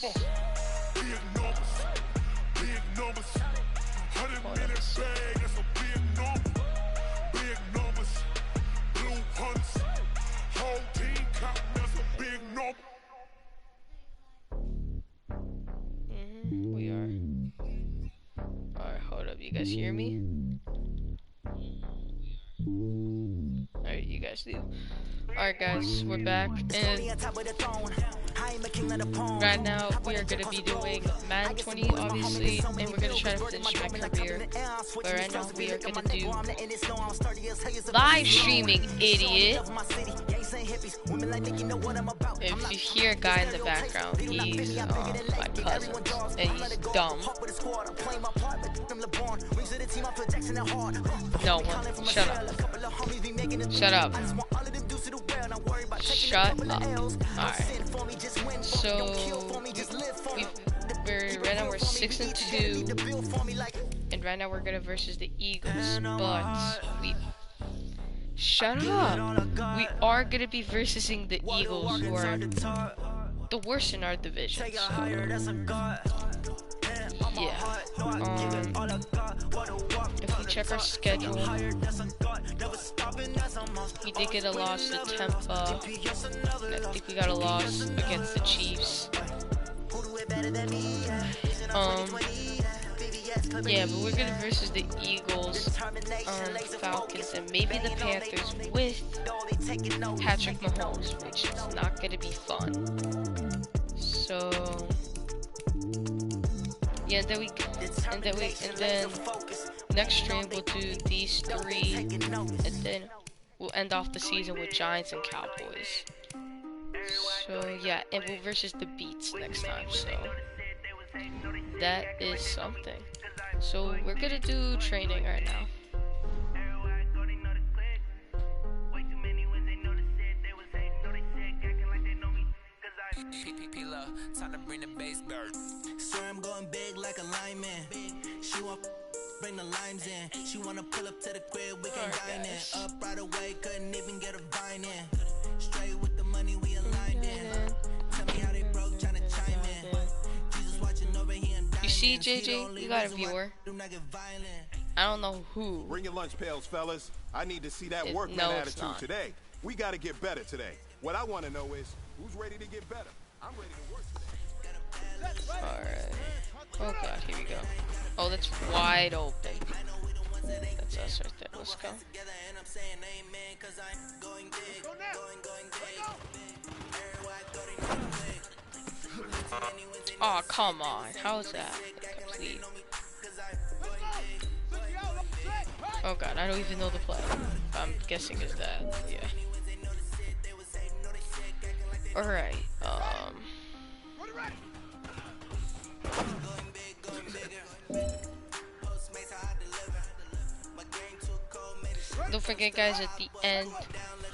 Big numbers, big numbers. 100-minute bag, that's a big number. Big numbers, blue hunts. Whole team count, that's a big number. We are. Alright, hold up. You guys hear me? Alright, you guys do. Alright, guys, we're back. And right now, we are going to be doing Madden 20, obviously. And we're going to try to finish my career. But right now, we are going to do live streaming, idiot. If you hear a guy in the background, he's my cousin, and he's dumb. No one, shut up. Shut up. Shut up. Alright. So right now we're 6-2, and right now we're gonna versus the Eagles, but shut up. We are gonna be versing the Eagles, who are the worst in our division. So, yeah. If we check our schedule, we did get a loss to Tampa. I think we got a loss against the Chiefs. Yeah, but we're gonna versus the Eagles, Falcons, and maybe the Panthers with Patrick Mahomes, which is not gonna be fun. So yeah, then next stream we'll do these three, and then we'll end off the season with Giants and Cowboys. So yeah, and we'll versus the Beats next time. So that is something. So we're gonna do training right now. Time to bring the bass bird. Sir, I'm going big like a lineman. She want bring the limes in. She wanna pull up to the crib, we can dine in. Up right away, couldn't even get a vine in. Straight with the money we aligned in. Tell me how they broke, tryna chime in. Jesus watching over here and dying. You see, JJ, you got a viewer. I don't know who. Bring your lunch pails, fellas. I need to see that workman attitude today. We gotta get better today. What I wanna know is, who's ready to get better? I'm ready to work today. Alright. Oh god, here we go. Oh, that's wide open. That's us right there. Let's go. Oh, come on. How is that complete? Oh god, I don't even know the play. I'm guessing is that. Yeah. Alright, don't forget, guys, at the end,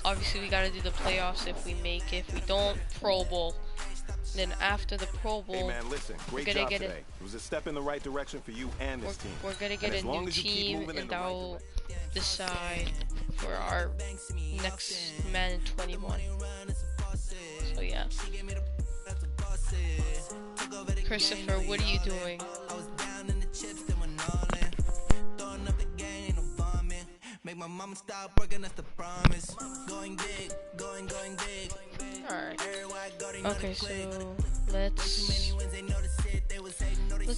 obviously we gotta do the playoffs if we make it. If we don't, Pro Bowl. Then after the Pro Bowl, hey man, listen, great job today. It was a step in the right direction for you and this team. We're gonna get a new team, and that will decide for our next Madden 21. So yeah. Christopher, what are you doing? Make my mama stop working, that's the promise. Going big, going big. Alright. Okay, so let's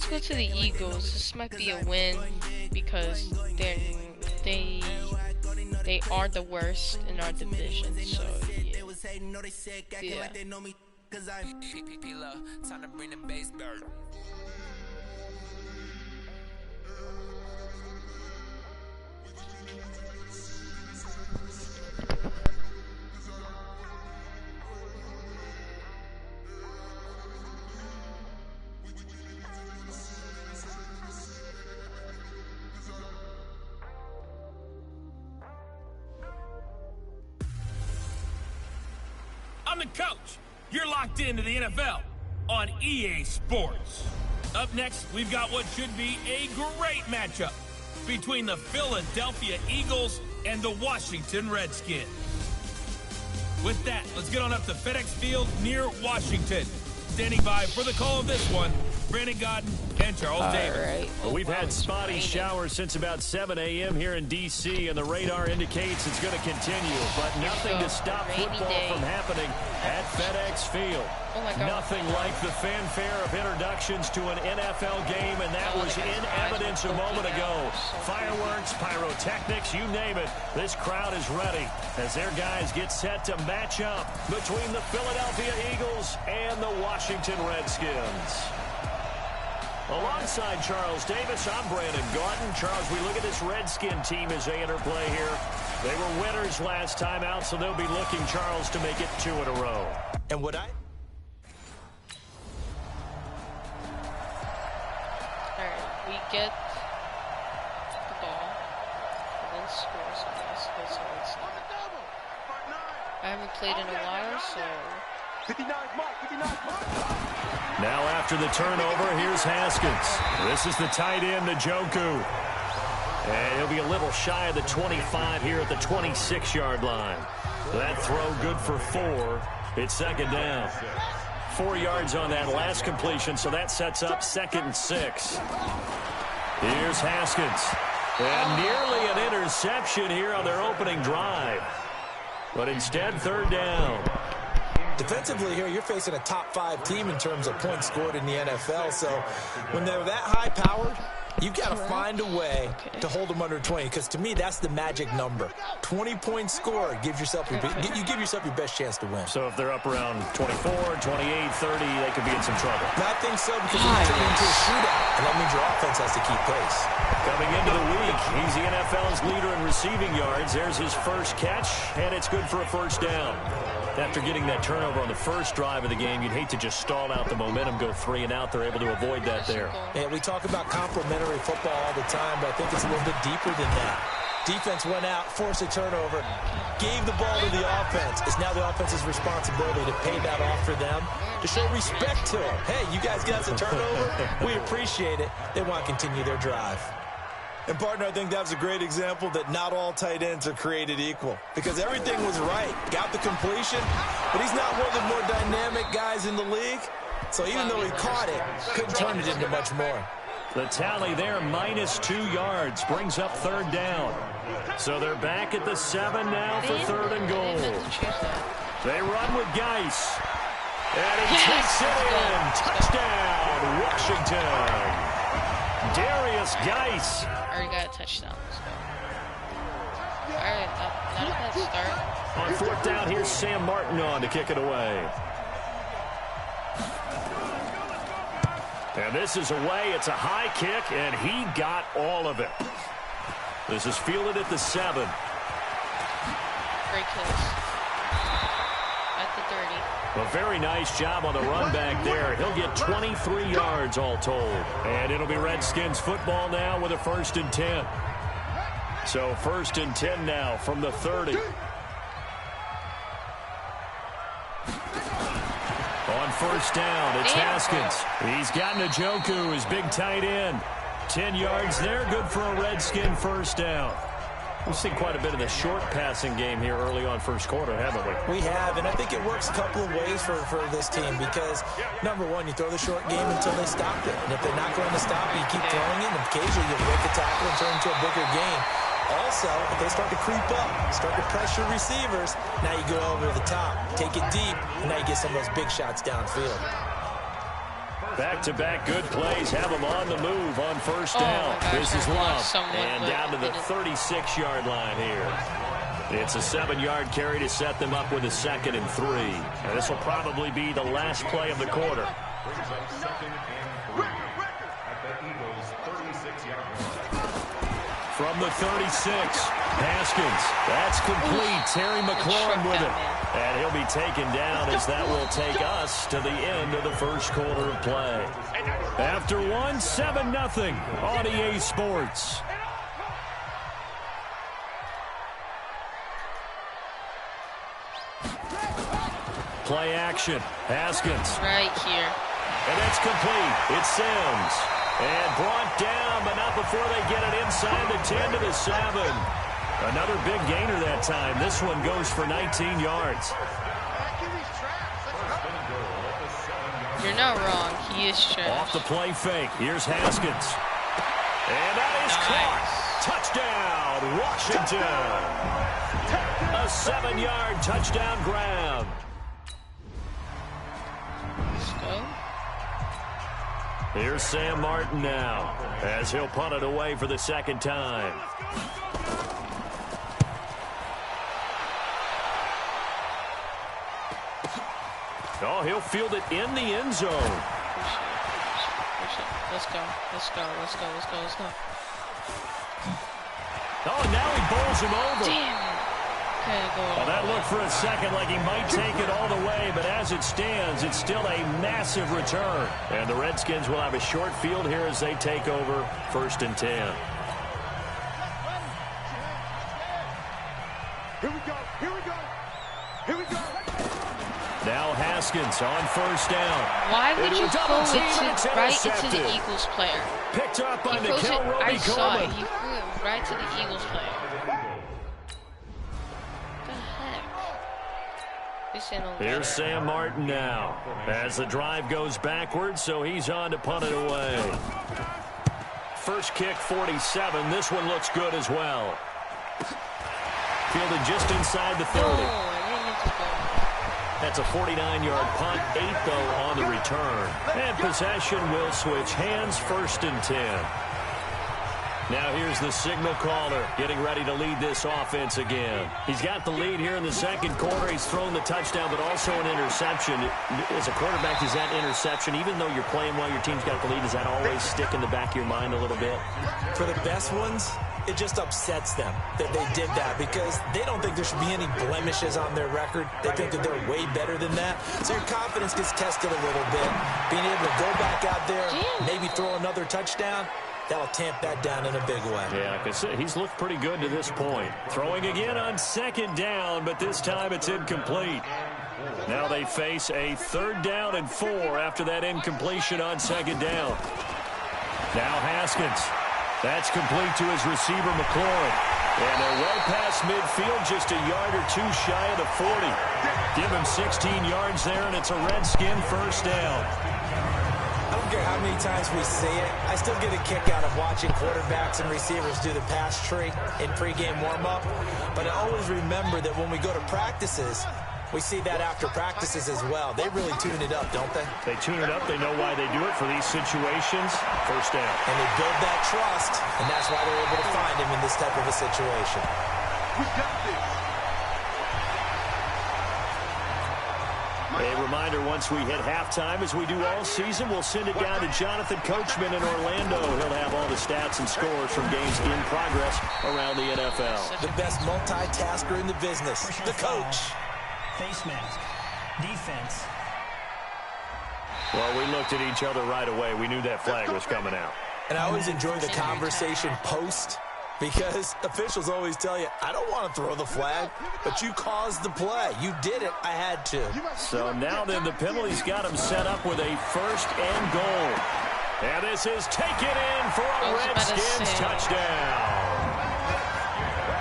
go to the Eagles. This might be a win because they are the worst in our division. So yeah. Time to bring the bass bird. I'm the coach. You're locked into the NFL on EA Sports. Up next, we've got what should be a great matchup between the Philadelphia Eagles and the Washington Redskins. With that, let's get on up to FedEx Field near Washington. Standing by for the call of this one, Brandon Godden and Charles Davis. Right. Well, we've had spotty showers since about 7 a.m. here in D.C., and the radar indicates it's going to continue, but nothing to stop football from happening at FedEx Field. Oh my God. Nothing like the fanfare of introductions to an NFL game, and that was in evidence a moment ago. Fireworks, pyrotechnics, you name it. This crowd is ready as their guys get set to match up between the Philadelphia Eagles and the Washington Redskins. Alongside Charles Davis, I'm Brandon Gaudin. Charles, we look at this Redskin team as they interplay here. They were winners last time out, so they'll be looking, Charles, to make it 2 in a row. And what I... Alright, we get the ball and then score, so let's go to I haven't played in a while, so... Now after the turnover, here's Haskins. This is the tight end, Njoku. And he'll be a little shy of the 25 here at the 26-yard line. That throw good for 4. It's second down. 4 yards on that last completion, so that sets up 2nd and 6. Here's Haskins. And nearly an interception here on their opening drive. But instead, 3rd down. Defensively here, you're facing a top 5 team in terms of points scored in the NFL. So when they're that high-powered, you've got to find a way to hold them under 20. Because to me, that's the magic number. 20 points scored, you give yourself your best chance to win. So if they're up around 24, 28, 30, they could be in some trouble. I think so, because it's turning into a shootout, and that means your offense has to keep pace. Coming into the week, he's the NFL's leader in receiving yards. There's his first catch, and it's good for a 1st down. After getting that turnover on the first drive of the game, you'd hate to just stall out the momentum, go 3 and out. They're able to avoid that there. And we talk about complementary football all the time, but I think it's a little bit deeper than that. Defense went out, forced a turnover, gave the ball to the offense. It's now the offense's responsibility to pay that off for them, to show respect to them. Hey, you guys got us a turnover. We appreciate it. They want to continue their drive. And, partner, I think that was a great example that not all tight ends are created equal, because everything was right. Got the completion, but he's not one of the more dynamic guys in the league. So even though he caught it, couldn't turn it into much more. The tally there, -2 yards, brings up 3rd down. So they're back at the 7 now for 3rd and goal. They run with Geis. And he takes it in. Touchdown, Washington. Darius Geis. Already got a touchdown. Let's go. Alright, not a bad start. On 4th down, here's Sam Martin on to kick it away. And this is away. It's a high kick, and he got all of it. This is fielded at the 7. Great kills. At the 30. A very nice job on the run back there. He'll get 23 yards all told. And it'll be Redskins football now with a 1st and 10. So 1st and 10 now from the 30. On 1st down, it's Haskins. He's got Njoku, his big tight end. 10 yards there, good for a Redskin 1st down. We've seen quite a bit of the short passing game here early on 1st quarter, haven't we? We have, and I think it works a couple of ways for this team because, number one, you throw the short game until they stop it. And if they're not going to stop it, you keep throwing it, and occasionally you'll break the tackle and turn into a bigger game. Also, if they start to creep up, start to pressure receivers, now you go over the top, take it deep, and now you get some of those big shots downfield. Back-to-back good plays have them on the move on 1st down. This is Love, and down to the 36-yard line here. It's a 7-yard carry to set them up with a 2nd and 3. And this will probably be the last play of the quarter. From the 36, Haskins. That's complete. Terry McLaurin with it. And he'll be taken down as that will take us to the end of the 1st quarter of play. After 7-0 on EA Sports. Play action. Haskins. Right here. And that's complete. It's Sims. And brought down, but not before they get it inside the 10 to the 7. Another big gainer that time. This one goes for 19 yards. You're You're not wrong. He is trash. Off the play fake. Here's Haskins. And that is caught. Touchdown, Washington. A 7-yard touchdown grab. Let's go. Here's Sam Martin now, as he'll punt it away for the second time. Oh, he'll field it in the end zone. Let's go. Let's go. Let's go. Let's go. Let's go. Oh, and now he bowls him over. Damn it. Well, that looked for a second like he might take it all the way, but as it stands, it's still a massive return. And the Redskins will have a short field here as they take over 1st and 10. Here we go. Here we go. Here we go. Now Haskins on 1st down. Why would you throw it right into the Eagles player? Picked up by I Nickel saw it. Roby-Coleman. He threw it right to the Eagles player. Here's Sam Martin now as the drive goes backwards, so he's on to punt it away. First kick, 47. This one looks good as well. Fielded just inside the 30. That's a 49-yard punt, 8 though on the return. And possession will switch hands, 1st and 10. Now here's the signal caller getting ready to lead this offense again. He's got the lead here in the second quarter. He's thrown the touchdown, but also an interception. As a quarterback, is that interception, even though you're playing while your team's got the lead, does that always stick in the back of your mind a little bit? For the best ones, it just upsets them that they did that because they don't think there should be any blemishes on their record. They think that they're way better than that. So your confidence gets tested a little bit. Being able to go back out there, maybe throw another touchdown, that'll tamp that down in a big way. Yeah, because he's looked pretty good to this point. Throwing again on 2nd down, but this time it's incomplete. Now they face a 3rd down and 4 after that incompletion on 2nd down. Now Haskins. That's complete to his receiver, McLaurin. And they're way past midfield, just a yard or two shy of the 40. Give him 16 yards there, and it's a Redskin 1st down. I don't care how many times we say it, I still get a kick out of watching quarterbacks and receivers do the pass tree in pregame warm-up. But I always remember that when we go to practices, we see that after practices as well. They really tune it up, don't they? They tune it up. They know why they do it for these situations. 1st down. And they build that trust, and that's why they're able to find him in this type of a situation. We got this. A reminder, once we hit halftime, as we do all season, we'll send it down to Jonathan Coachman in Orlando. He'll have all the stats and scores from games in progress around the NFL. The best multitasker in the business, the coach. Face mask, defense. Well, we looked at each other right away. We knew that flag was coming out. And I always enjoy the conversation post because officials always tell you, I don't want to throw the flag, but you caused the play. You did it. I had to. So now then the penalty's got him set up with a 1st and goal. And this is taken in for a Redskins touchdown.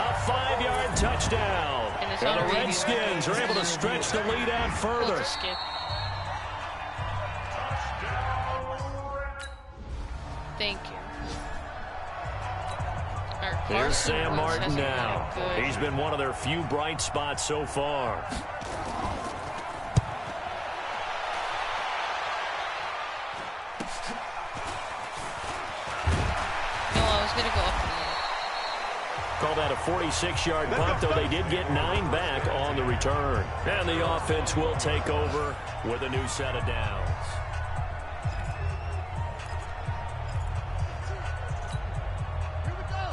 A 5-yard touchdown. And the Redskins are able to stretch the lead out further. Thank you. Here's Sam Martin now. He's been one of their few bright spots so far. No, I was going to go up. Call that a 46-yard punt, though they did get 9 back on the return. And the offense will take over with a new set of downs.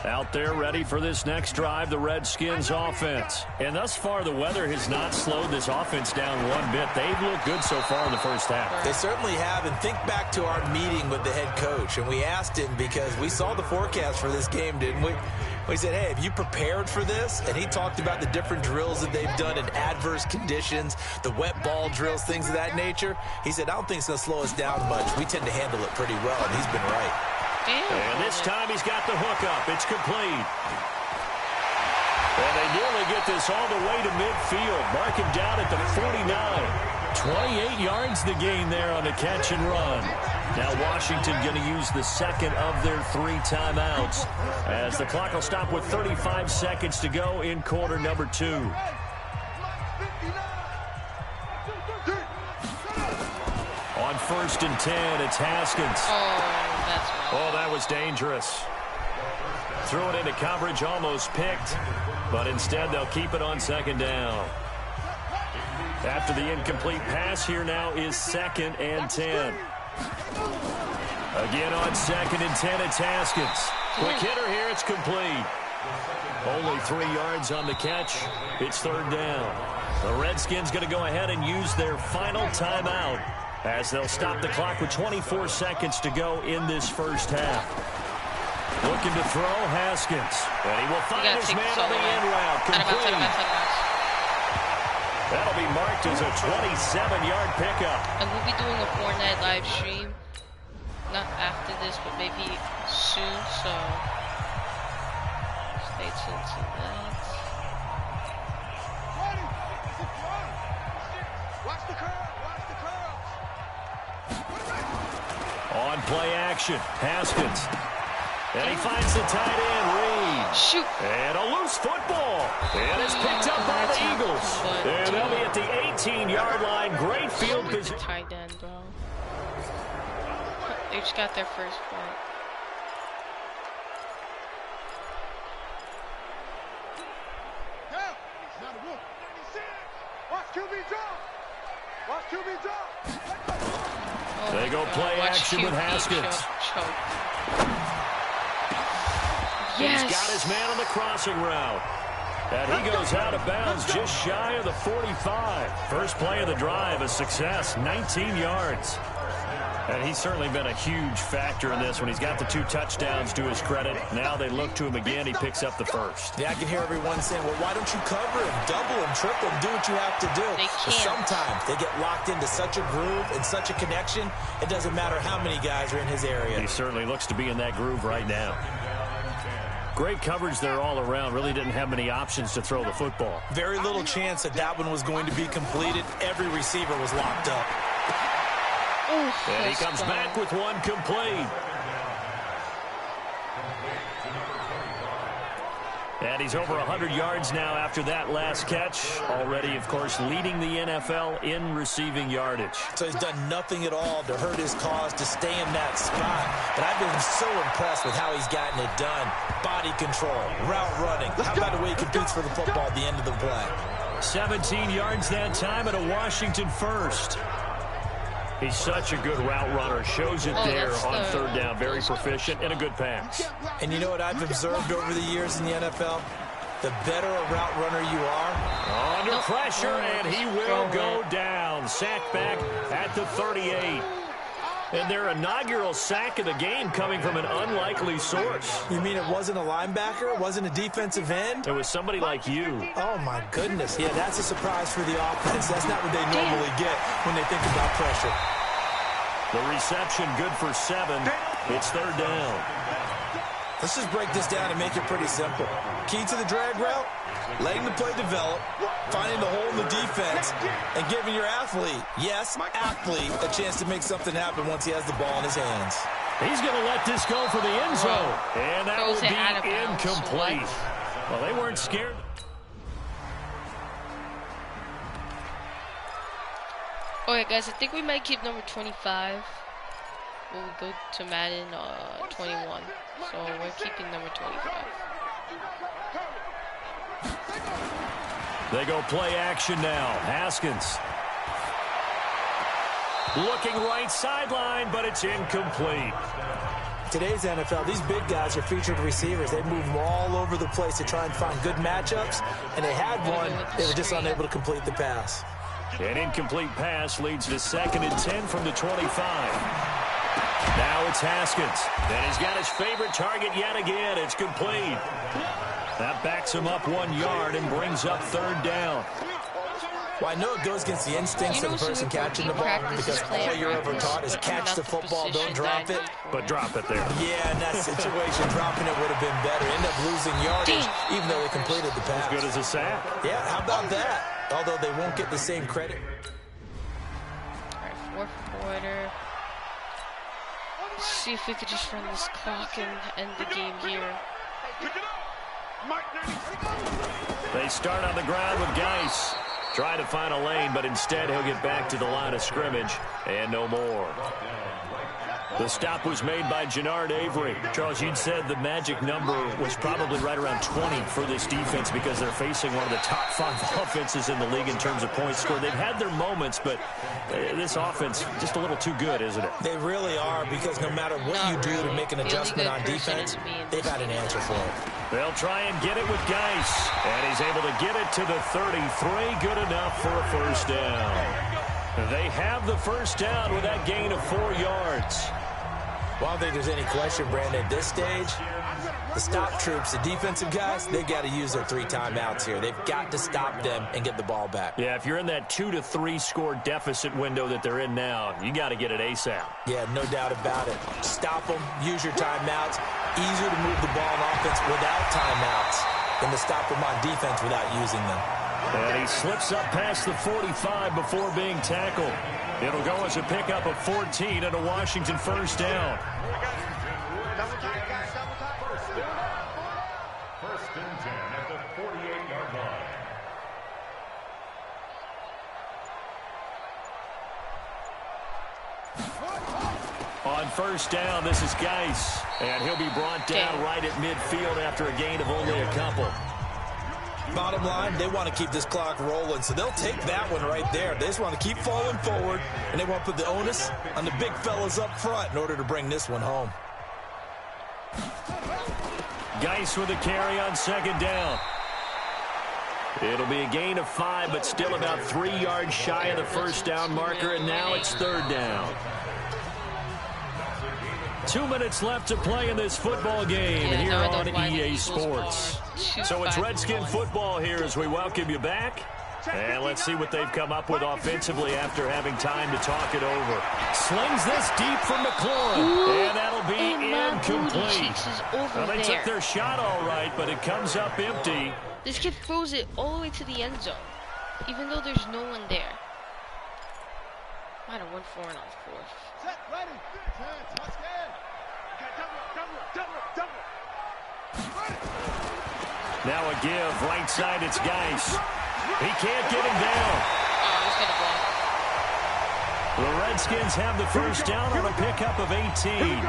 Out there ready for this next drive, the Redskins offense. And thus far, the weather has not slowed this offense down one bit. They've looked good so far in the first half. They certainly have. And think back to our meeting with the head coach. And we asked him because we saw the forecast for this game, didn't we? We said, hey, have you prepared for this? And he talked about the different drills that they've done in adverse conditions, the wet ball drills, things of that nature. He said, I don't think it's going to slow us down much. We tend to handle it pretty well, and he's been right. And this time he's got the hook up. It's complete. And they nearly get this all the way to midfield. Mark him down at the 49. 28 yards the gain there on the catch and run. Now Washington going to use the second of their 3 timeouts as the clock will stop with 35 seconds to go in quarter number 2. On 1st and 10, it's Haskins. Oh, that was dangerous. Threw it into coverage, almost picked, but instead they'll keep it on 2nd down. After the incomplete pass, here now is 2nd and 10. Again on 2nd and 10, it's Haskins. Quick hitter here, it's complete. Only 3 yards on the catch. It's 3rd down. The Redskins going to go ahead and use their final timeout as they'll stop the clock with 24 seconds to go in this first half. Looking to throw, Haskins. And he will find his man on the end route. Complete. That'll be marked as a 27-yard pickup. And we'll be doing a Fortnite live stream. Not after this, but maybe soon, so stay tuned to that. On play action, Haskins. And he finds the tight end, Reed. Shoot. And a loose football. And it's picked up by the Eagles. And they'll be at the 18-yard line. Great field position. Tight end, bro. They just got their first point. They go play action with Haskins. Yes. He's got his man on the crossing route. And he goes out of bounds just shy of the 45. First play of the drive, a success, 19 yards. And he's certainly been a huge factor in this when he's got the 2 touchdowns to his credit. Now they look to him again. He picks up the first. Yeah, I can hear everyone saying, well, why don't you cover him, double him, triple him, do what you have to do. But sometimes they get locked into such a groove and such a connection, it doesn't matter how many guys are in his area. He certainly looks to be in that groove right now. Great coverage there all around. Really didn't have many options to throw the football. Very little chance that that one was going to be completed. Every receiver was locked up. And he comes back with one complete. And he's over 100 yards now after that last catch. Already, of course, leading the NFL in receiving yardage. So he's done nothing at all to hurt his cause, to stay in that spot. But I've been so impressed with how he's gotten it done. Body control, route running. How about the way he competes for the football at the end of the play? 17 yards that time and a Washington first. He's such a good route runner. Shows it there on 3rd down. Very proficient and a good pass. And you know what I've observed over the years in the NFL? The better a route runner you are. Under pressure, and he will go down. Sacked back at the 38. And their inaugural sack of the game coming from an unlikely source. You mean it wasn't a linebacker? It wasn't a defensive end? It was somebody like you. Oh, my goodness. Yeah, that's a surprise for the offense. That's not what they normally get when they think about pressure. The reception good for 7. It's 3rd down. Let's just break this down and make it pretty simple. Key to the drag route, letting the play develop, finding the hole in the defense, and giving your athlete, yes, athlete, a chance to make something happen once he has the ball in his hands. He's going to let this go for the end zone. And that will be incomplete. Well, they weren't scared. Alright, guys, I think we might keep number 25. We'll go to Madden 21. So we're keeping number 25. They go play action now. Haskins. Looking right sideline, but it's incomplete. Today's NFL, these big guys are featured receivers. They move them all over the place to try and find good matchups. And they had one. They were just unable to complete the pass. An incomplete pass leads to 2nd and 10 from the 25. Now it's Haskins. And he's got his favorite target yet again. It's complete. That backs him up 1 yard and brings up 3rd down. Well, I know it goes against the instincts of the person catching the ball because all you're ever taught is catch the football, don't drop it. But drop it there. Yeah, in that situation, dropping it would have been better. End up losing yardage, even though they completed the pass. As good as a sack. Yeah, how about that? Although they won't get the same credit. quarter. Let's see if we could just run this clock and end the game here. They start on the ground with Geis. Trying to find a lane, but instead he'll get back to the line of scrimmage and no more. The stop was made by Jannard Avery. Charles, you'd said the magic number was probably right around 20 for this defense because they're facing one of the top 5 offenses in the league in terms of points scored. They've had their moments, but this offense just a little too good, isn't it? They really are, because no matter what you do to make an adjustment on defense, they've got an answer for it. They'll try and get it with Geis, and he's able to get it to the 33. Good enough for a first down. They have the first down with that gain of 4 yards. Well, I don't think there's any question, Brandon, at this stage, the stop troops, the defensive guys, they've got to use their 3 timeouts here. They've got to stop them and get the ball back. Yeah, if you're in that 2 to 3 score deficit window that they're in now, you got to get it ASAP. Yeah, no doubt about it. Stop them, use your timeouts. Easier to move the ball on offense without timeouts than to stop them on defense without using them. And he slips up past the 45 before being tackled. It'll go as a pickup of 14 and a Washington first down. First and 10 at the 48-yard line. On first down, this is Geis, and he'll be brought down right at midfield after a gain of only a couple. Bottom line, they want to keep this clock rolling, so they'll take that one right there. They just want to keep falling forward, and they want to put the onus on the big fellas up front in order to bring this one home. Geis with a carry on second down. It'll be a gain of 5, but still about 3 yards shy of the first down marker, and now it's third down. 2 minutes left to play in this football game here on EA Sports. So it's Redskin football here as we welcome you back. And let's see what they've come up with offensively after having time to talk it over. Slings this deep from McLaurin, and that'll be incomplete. Well, they took their shot all right, but it comes up empty. This kid throws it all the way to the end zone, even though there's no one there. Might have won 4 and on 4th. Set, ready, touchdown. Double. Now a give, right side, it's Geis. He can't get him down. Oh, he's gonna block. The Redskins have the first down on a pickup of 18.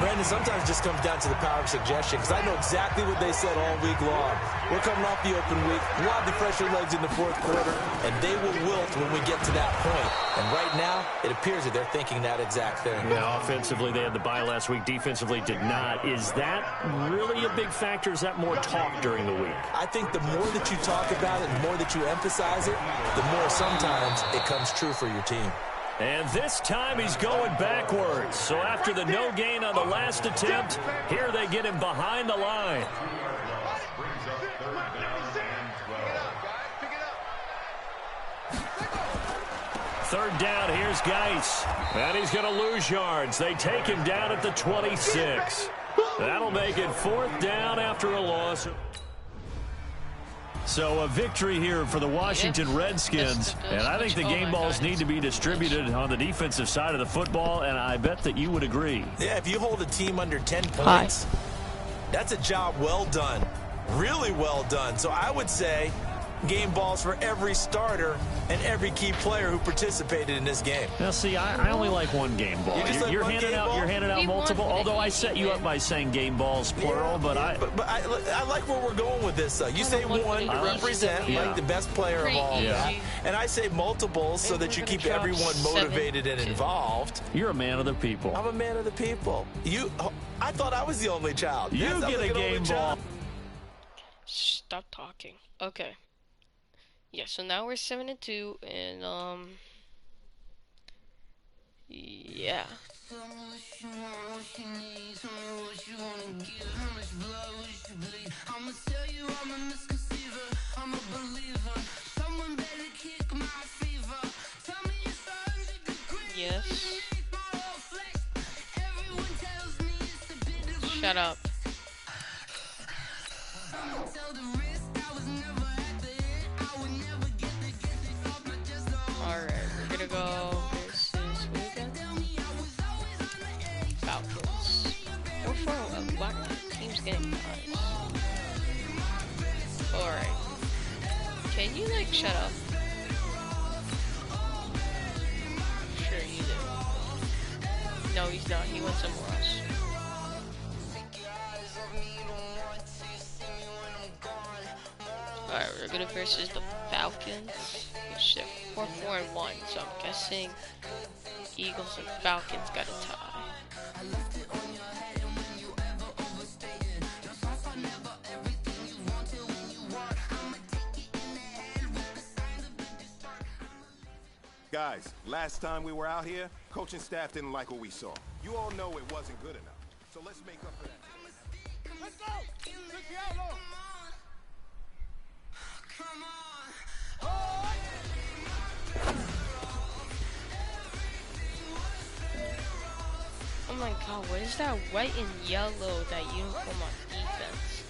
Brandon, sometimes it just comes down to the power of suggestion, because I know exactly what they said all week long. We're coming off the open week. We'll have the fresher legs in the fourth quarter, and they will wilt when we get to that point. And right now, it appears that they're thinking that exact thing. Yeah, offensively, they had the bye last week. Defensively, did not. Is that really a big factor? Is that more talk during the week? I think the more that you talk about it, the more that you emphasize it, the more sometimes it comes true for your team. And this time he's going backwards. So after the no gain on the last attempt, here they get him behind the line. Third down, here's Geis. And he's going to lose yards. They take him down at the 26. That'll make it fourth down after a loss. So a victory here for the Washington Redskins, and I think the game balls need to be distributed on the defensive side of the football, and I bet that you would agree. Yeah, if you hold a team under 10 points, that's a job well done, really well done. So I would say game balls for every starter and every key player who participated in this game. Now, see, I only like one game ball. You're handing out multiple, although I set you up by saying game balls, plural, but I like where we're going with this, though. You say one to represent, like the best player of all that, and I say multiples so that you keep everyone motivated and involved. You're a man of the people. I'm a man of the people. I thought I was the only child. You get a game ball. Stop talking. Okay. Yeah, so now we're 7-2, and yeah. Yes. Shut up. Alright, we're gonna go versus for a lot of teams getting ties. Alright. Can you, like, shut up? Sure you do. No, he's not. He went somewhere else. Alright, we're gonna versus the Falcons. Which they're 4-4-1, so I'm guessing Eagles and Falcons got a tie. Guys, last time we were out here, coaching staff didn't like what we saw. You all know it wasn't good enough. So let's make up for that. Let's go! Let's get out, Oh my god, what is that white and yellow, that uniform on defense?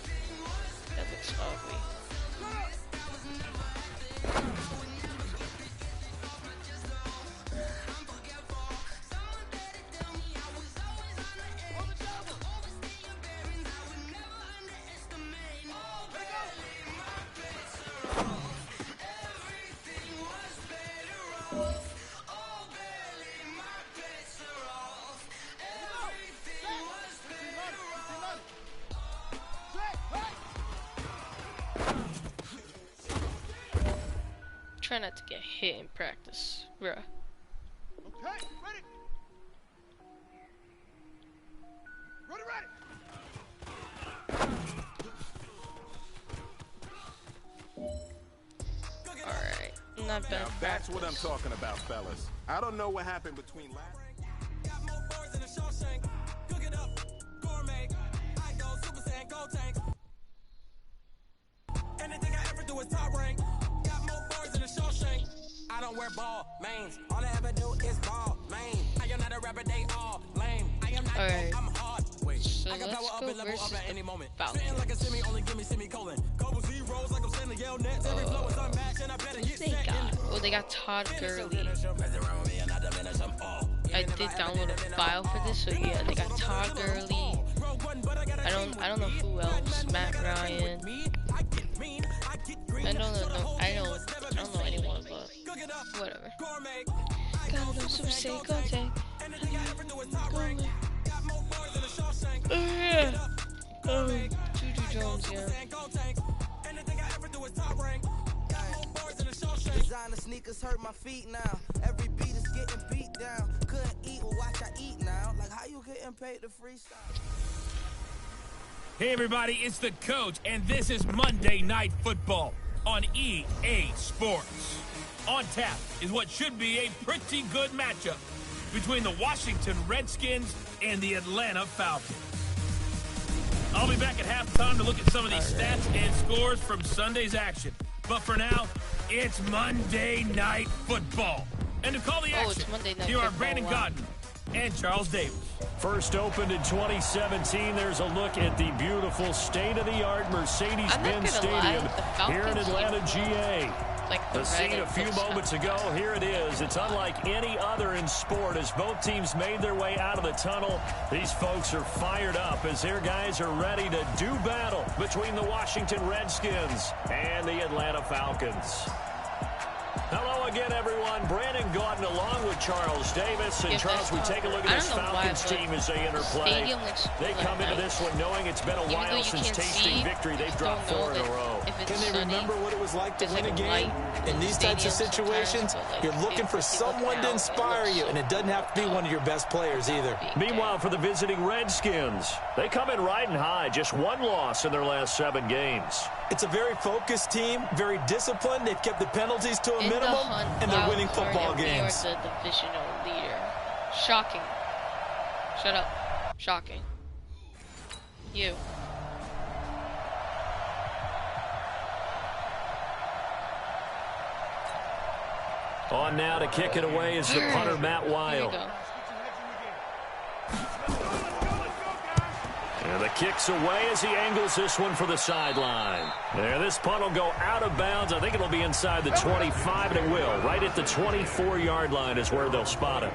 That looks ugly. Try not to get hit in practice, bruh. Okay, ready. Alright, not bad. Now that's what I'm talking about, fellas. I don't know what happened between last... Got more bars than a Shawshank. Cook it up, gourmet. I go Super Saiyan, go tank. Anything I ever do is top rank. Got more bars than a Shawshank. I don't wear ball mains. All I ever do is ball main. I am not a rapper, they all lame. I am not Alright. I'm hard. Wait, So I can let's power up go and level up versus at any the moment. Falcons. Spitting like a semi, only give me semicolon. Couple zeros like I'm sending yell nets. Every flow is unmatched and I better get They got, oh, they got Todd Gurley. I did download a file for this, so yeah, they got Todd Gurley. I don't know who else. Matt Ryan. I don't know anyone, but whatever. Got no Super Saiyan, go tank. Juju Jones, yeah. Designer sneakers hurt my feet now. Every beat is getting beat down. Couldn't eat or watch I eat now. Like how you getting paid to freestyle? Hey everybody, it's the coach, and this is Monday Night Football on EA Sports. On tap is what should be a pretty good matchup between the Washington Redskins and the Atlanta Falcons. I'll be back at halftime to look at some of these stats and scores from Sunday's action. But for now, it's Monday Night Football. And to call the action, here are Brandon Godden and Charles Davis. First opened in 2017. There's a look at the beautiful state-of-the-art Mercedes-Benz Stadium here in Atlanta, GA. The scene a few moments ago, here it is. It's unlike any other in sport as both teams made their way out of the tunnel. These folks are fired up as their guys are ready to do battle between the Washington Redskins and the Atlanta Falcons. Hello again, everyone. Brandon Gaudin along with Charles Davis. And Charles, we take a look at this Falcons team as they interplay. They come into this one knowing it's been a while since tasting victory. They've dropped 4 in a row. Can they remember what it was like to win a game? In these types of situations, you're looking for someone to inspire you, and it doesn't have to be one of your best players either. Meanwhile, for the visiting Redskins, they come in riding high. Just 1 loss in their last 7 games. It's a very focused team, very disciplined. They've kept the penalties to a minimum, and they're winning football games. We are the divisional leader. Shocking. Shut up. Shocking. You. On now to kick it away is the punter, Matt Weil. And the kick's away as he angles this one for the sideline. There, this punt will go out of bounds. I think it'll be inside the 25, and it will. Right at the 24-yard line is where they'll spot it.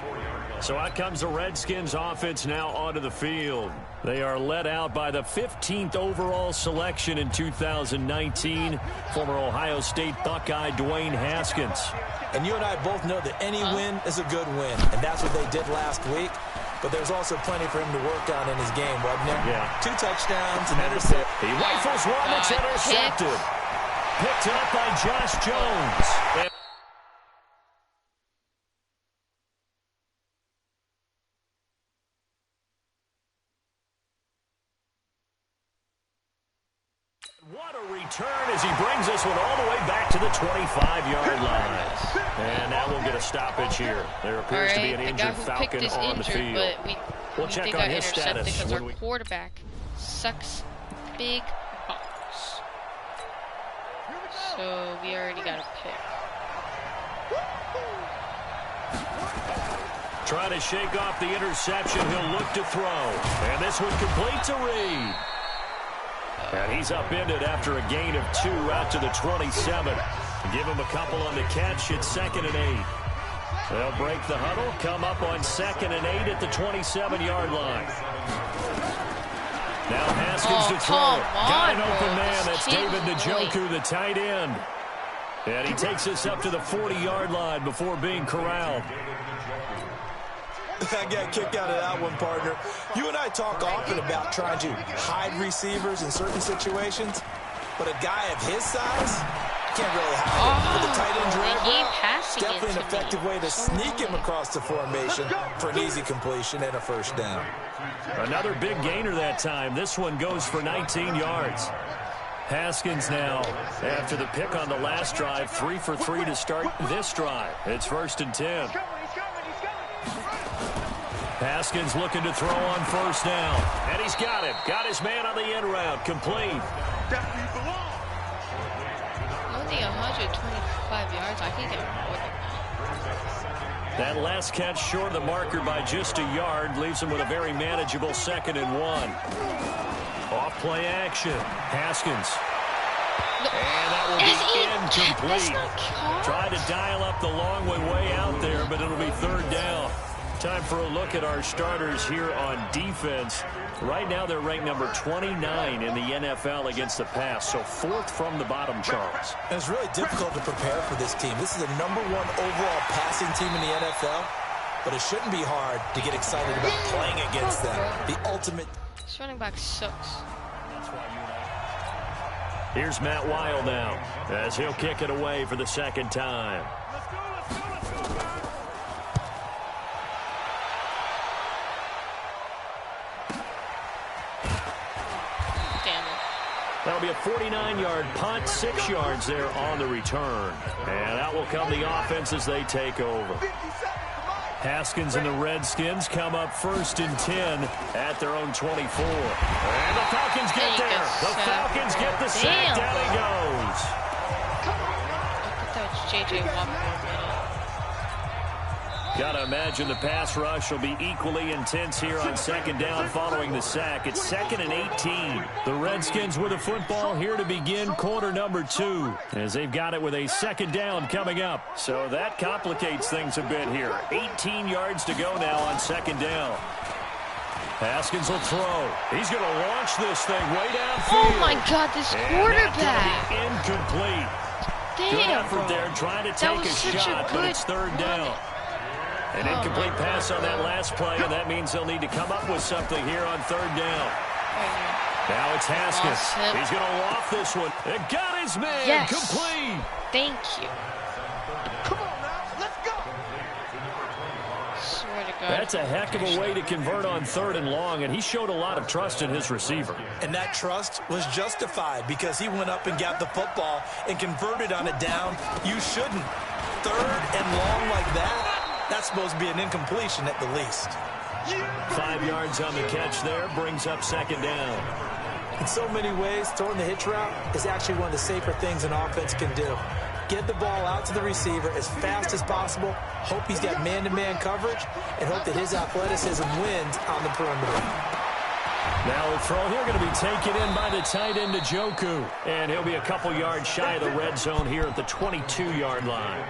So out comes the Redskins offense now onto the field. They are led out by the 15th overall selection in 2019, former Ohio State Buckeye Dwayne Haskins. And you and I both know that any win is a good win, and that's what they did last week. But there's also plenty for him to work on in his game, wasn't there? Yeah. 2 touchdowns and interception. He rifles one that's intercepted. Picked up by Josh Jones. What a return as he brings this one all the way back to the 25-yard line. And now we'll get a stoppage here. There appears to be an injured Falcon on the field. We'll check on his status because our quarterback sucks big balls. So we already got a pick. Trying to shake off the interception. He'll look to throw. And this one completes a read. And he's upended after a gain of 2 out to the 27. Give him a couple on the catch. It's 2nd and 8. They'll break the huddle, come up on 2nd and 8 at the 27-yard line. Now Haskins to throw. Got an open man. That's David Njoku, the tight end. And he takes us up to the 40-yard line before being corralled. I got a kick out of that one, partner. You and I talk often about trying to hide receivers in certain situations, but a guy of his size can't really hide him. With the tight end drag route, definitely an effective way to sneak him across the formation for an easy completion and a first down. Another big gainer that time. This one goes for 19 yards. Haskins now, after the pick on the last drive, 3 for 3 to start this drive. It's 1st and 10. Haskins looking to throw on 1st down. And he's got it. Got his man on the end route. Complete. Only 125 yards. I can get more than that. That last catch short of the marker by just a yard leaves him with a very manageable 2nd and 1. Off play action. Haskins. And that will be incomplete. Tried to dial up the long way out there, but it'll be 3rd down. Time for a look at our starters here on defense. Right now they're ranked number 29 in the NFL against the pass, so 4th from the bottom, Charles. And it's really difficult to prepare for this team. This is the #1 overall passing team in the NFL, but it shouldn't be hard to get excited about playing against them. The ultimate. This running back sucks. Here's Matt Weil now as he'll kick it away for the 2nd time. That'll be a 49-yard punt, 6 yards there on the return. And out will come the offense as they take over. Haskins and the Redskins come up 1st and 10 at their own 24. And the Falcons get there. The Falcons get the sack. Down he goes. I thought that was J.J. Watt. Got to imagine the pass rush will be equally intense here on 2nd down following the sack. It's 2nd and 18. The Redskins with the football here to begin quarter number 2 as they've got it with a 2nd down coming up. So that complicates things a bit here. 18 yards to go now on 2nd down. Haskins will throw. He's going to launch this thing way downfield. Oh my God, this quarterback. Incomplete. Damn, good effort there trying to take a shot, but it's 3rd down. An incomplete pass on that last play, and that means they'll need to come up with something here on 3rd down. Now it's Haskins. He's going to loft this one. It got his man. Yes. Complete. Thank you. Come on now, let's go. Swear to God. That's a heck of a way to convert on 3rd and long, and he showed a lot of trust in his receiver. And that trust was justified because he went up and got the football and converted on a down. You shouldn't. 3rd and long like that. That's supposed to be an incompletion at the least. 5 yards on the catch there brings up 2nd down. In so many ways, throwing the hitch route is actually one of the safer things an offense can do. Get the ball out to the receiver as fast as possible, hope he's got man-to-man coverage, and hope that his athleticism wins on the perimeter. Now a throw here going to be taken in by the tight end Njoku. And he'll be a couple yards shy of the red zone here at the 22-yard line.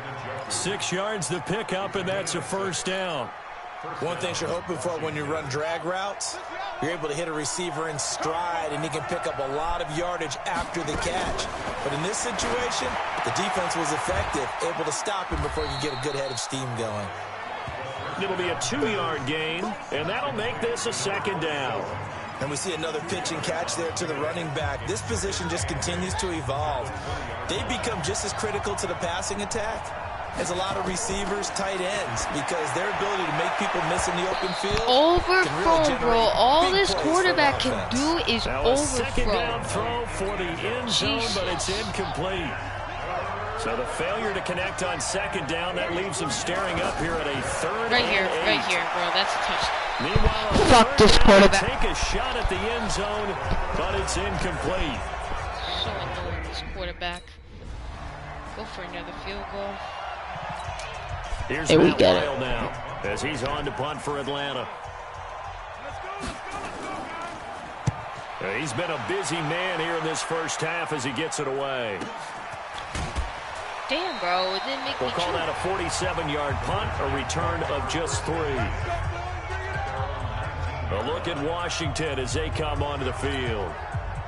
6 yards to pick up, and that's a 1st down. One thing you're hoping for when you run drag routes, you're able to hit a receiver in stride, and he can pick up a lot of yardage after the catch. But in this situation, the defense was effective, able to stop him before he could get a good head of steam going. It'll be a 2-yard gain, and that'll make this a second down. And we see another pitch and catch there to the running back. This position just continues to evolve. They become just as critical to the passing attack as a lot of receivers, tight ends, because their ability to make people miss in the open field. Overthrow, bro. All this quarterback can do is overthrow. Second down overthrow. throw for the end zone, but it's incomplete. So the failure to connect on second down, that leaves him staring up here at a third Right here, and 8. right here, bro. That's a touchdown. Meanwhile, Fuck this quarterback. Take a shot at the end zone, but it's incomplete. So annoying, this quarterback. Go for another field goal. Here's Hey, we Matt get it. Lyle now, as he's on to punt for Atlanta. He's been a busy man here in this first half as he gets it away. Damn, bro, it didn't make We'll me call choke. that a 47-yard punt, a return of just 3. A look at Washington as they come onto the field.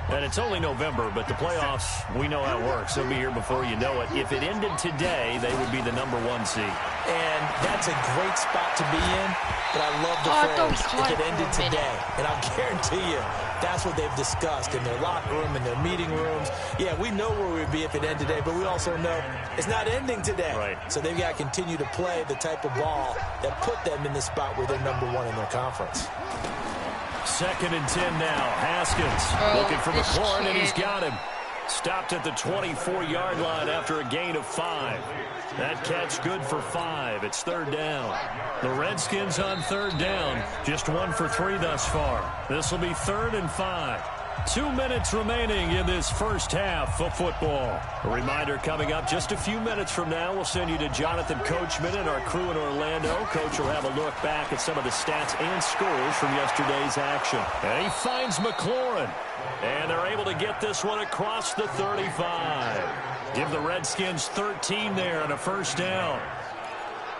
And it's only November, but the playoffs, we know how it works. They'll be here before you know it. If it ended today, they would be the #1 seed. And that's a great spot to be in, but I love the I thought we phrase, caught if it it ended for a minute. today. And I'll guarantee you, that's what they've discussed in their locker room, in their meeting rooms. Yeah, we know where we'd be if it ended today, but we also know it's not ending today. Right. So they've got to continue to play the type of ball that put them in the spot where they're #1 in their conference. 2nd and 10 now. Haskins looking for McLaurin, and he's got him. Stopped at the 24-yard line after a gain of 5. That catch good for 5. It's 3rd down. The Redskins on 3rd down. Just 1 for 3 thus far. This will be 3rd and 5. 2 minutes remaining in this first half of football. A reminder coming up just a few minutes from now. We'll send you to Jonathan Coachman and our crew in Orlando. Coach will have a look back at some of the stats and scores from yesterday's action. And he finds McLaurin. And they're able to get this one across the 35. Give the Redskins 13 there and a first down.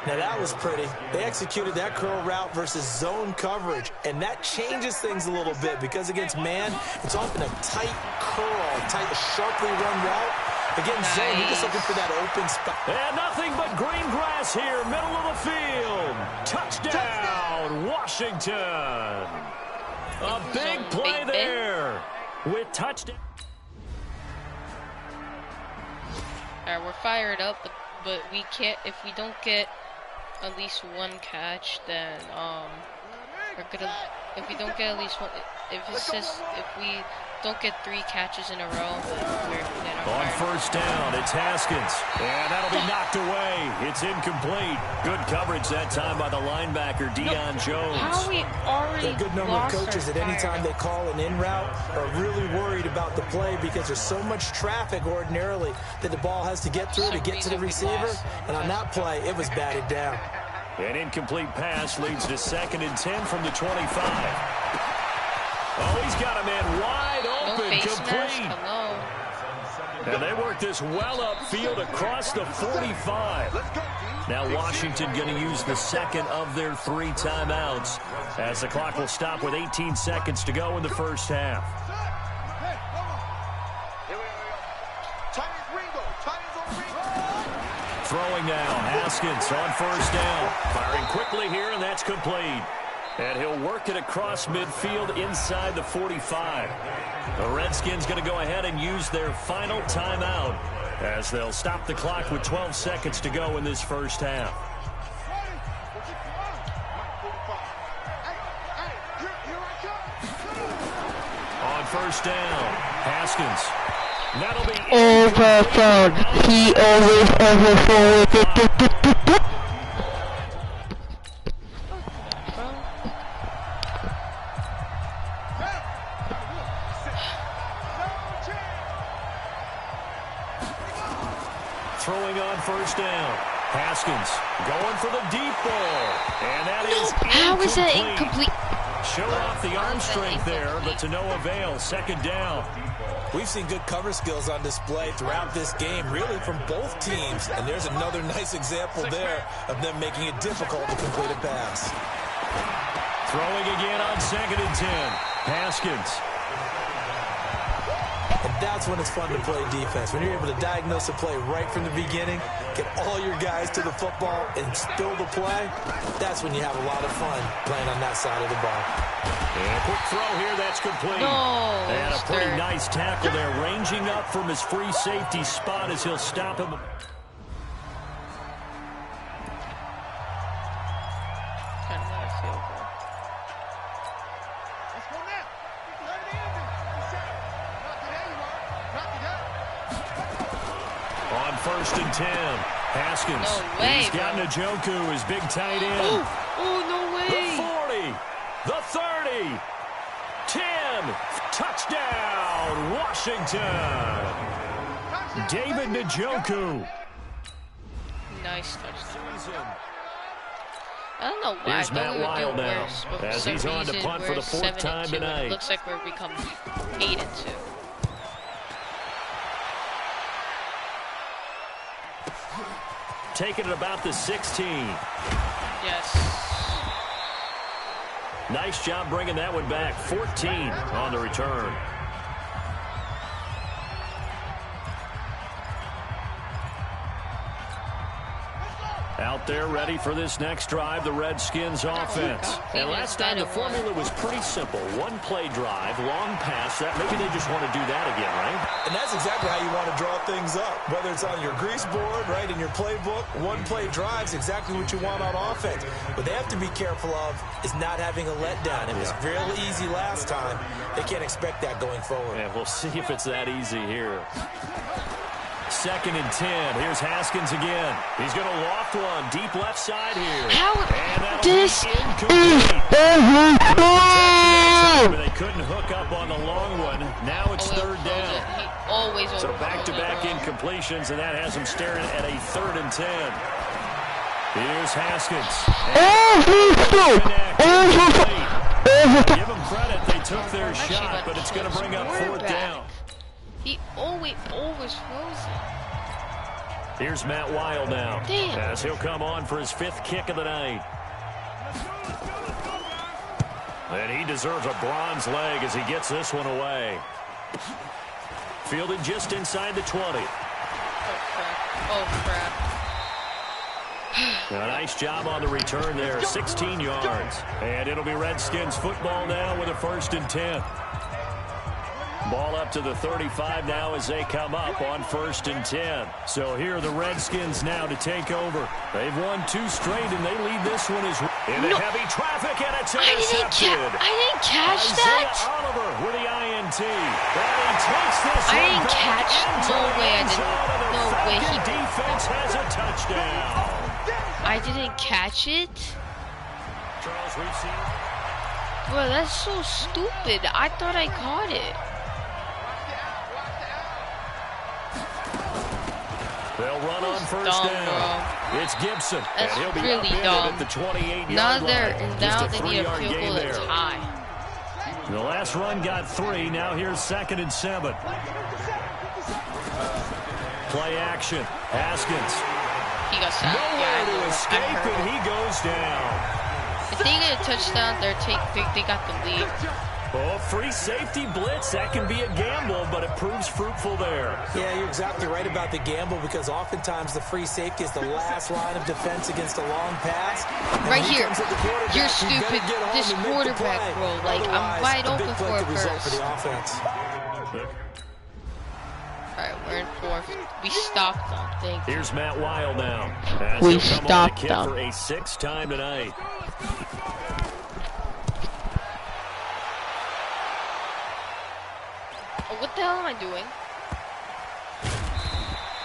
Now that was pretty. They executed that curl route versus zone coverage, and that changes things a little bit because against man, it's often a tight curl, tight, sharply run route. Against zone, you're just looking for that open spot. And nothing but green grass here, middle of the field. Touchdown, Washington. A big play there with touchdown. All right, we're fired up, but we can't. If we don't get at least 1 catch, then we're gonna. If we don't get at least 1, if we don't get 3 catches in a row, then On first down, it's Haskins, and that'll be knocked away. It's incomplete. Good coverage that time by the linebacker, Deion Jones. How we already A good number of lost coaches our at any time fire. they call an in route are really worried about the play because there's so much traffic ordinarily that the ball has to get through to get to the receiver. And on that play, it was batted down. An incomplete pass leads to 2nd and 10 from the 25. Oh, he's got a man wide No open, face mask. complete. Hello. And they work this well upfield across the 45. Now Washington going to use the 2nd of their 3 timeouts as the clock will stop with 18 seconds to go in the first half. Throwing now, Haskins on first down. Firing quickly here, and that's complete. And he'll work it across midfield inside the 45. The Redskins going to go ahead and use their final timeout as they'll stop the clock with 12 seconds to go in this first half. On first down, Haskins. That'll be Overthrown. He always overthrows. Throwing on first down. Haskins going for the deep ball. And that is How is that incomplete? Showed off the arm strength there, but to no avail. 2nd down. We've seen good cover skills on display throughout this game, really from both teams. And there's another nice example there of them making it difficult to complete a pass. Throwing again on 2nd and 10. Haskins. And that's when it's fun to play defense. When you're able to diagnose a play right from the beginning, get all your guys to the football, and spill the play, that's when you have a lot of fun playing on that side of the ball. And a quick throw here, that's complete. No, and a pretty nice tackle there, ranging up from his free safety spot as he'll stop him. On 1st and 10, Haskins. No way, He's got Njoku, his big tight end. Oh, no way. The 40, the 30, 10, touchdown, Washington. David Njoku. Nice touchdown. I don't know why. Here's Matt Wild now, as he's on to punt for the 4th time tonight. It looks like we're becoming 8 and 2. Taking it about the 16. Yes. Nice job bringing that one back. 14 on the return. Out there ready for this next drive, the Redskins offense. And last time the formula was pretty simple. One play drive, long pass. That maybe they just want to do that again, right? And that's exactly how you want to draw things up. Whether it's on your grease board, right, in your playbook, one play drive's exactly what you want on offense. What they have to be careful of is not having a letdown. It was real easy last time. They can't expect that going forward. And we'll see if it's that easy here. 2nd and 10. Here's Haskins again. He's going to loft one deep left side here. How and this is they couldn't hook up on the long one. Now it's 3rd down. He always so back-to-back incompletions, and that has him staring at a 3rd and 10. Here's Haskins. Give them credit. They took their shot, but it's going to bring up 4th down. He always throws it. Here's Matt Wild now. Damn. As he'll come on for his 5th kick of the night. And he deserves a bronze leg as he gets this one away. Fielded just inside the 20. Oh, crap. A nice job on the return there. 16 yards. And it'll be Redskins football now with a 1st and 10. Ball up to the 35 now as they come up on 1st and 10. So here are the Redskins now to take over. They've won 2 straight, and they lead this one as in heavy traffic, and it's intercepted. I didn't catch that. Oliver with the INT. And he takes this I didn't back catch. No way I didn't. No way he defense has a touchdown. I didn't catch it. Charles, we've seen. Bro, that's so stupid. I thought I caught it. They'll run on 1st down. Bro. It's Gibson. That's and he'll be really dumb. At the 28-yard now line. Now Just they need a field goal to tie. The last run got 3. Now here's 2nd and 7. Play action. Haskins. He got sacked. Nowhere to escape, and he goes down. If they get a touchdown, they got the lead. Oh, free safety blitz. That can be a gamble, but it proves fruitful there. Yeah, you're exactly right about the gamble because oftentimes the free safety is the last line of defense against a long pass. Right here. You're stupid. This quarterback, bro. Like, I'm wide open for a burst. For the offense. Alright, we're in 4th. We stopped them. Thank you. Here's Matt Wild now. We stopped them. For a 6th time tonight. What the hell am I doing?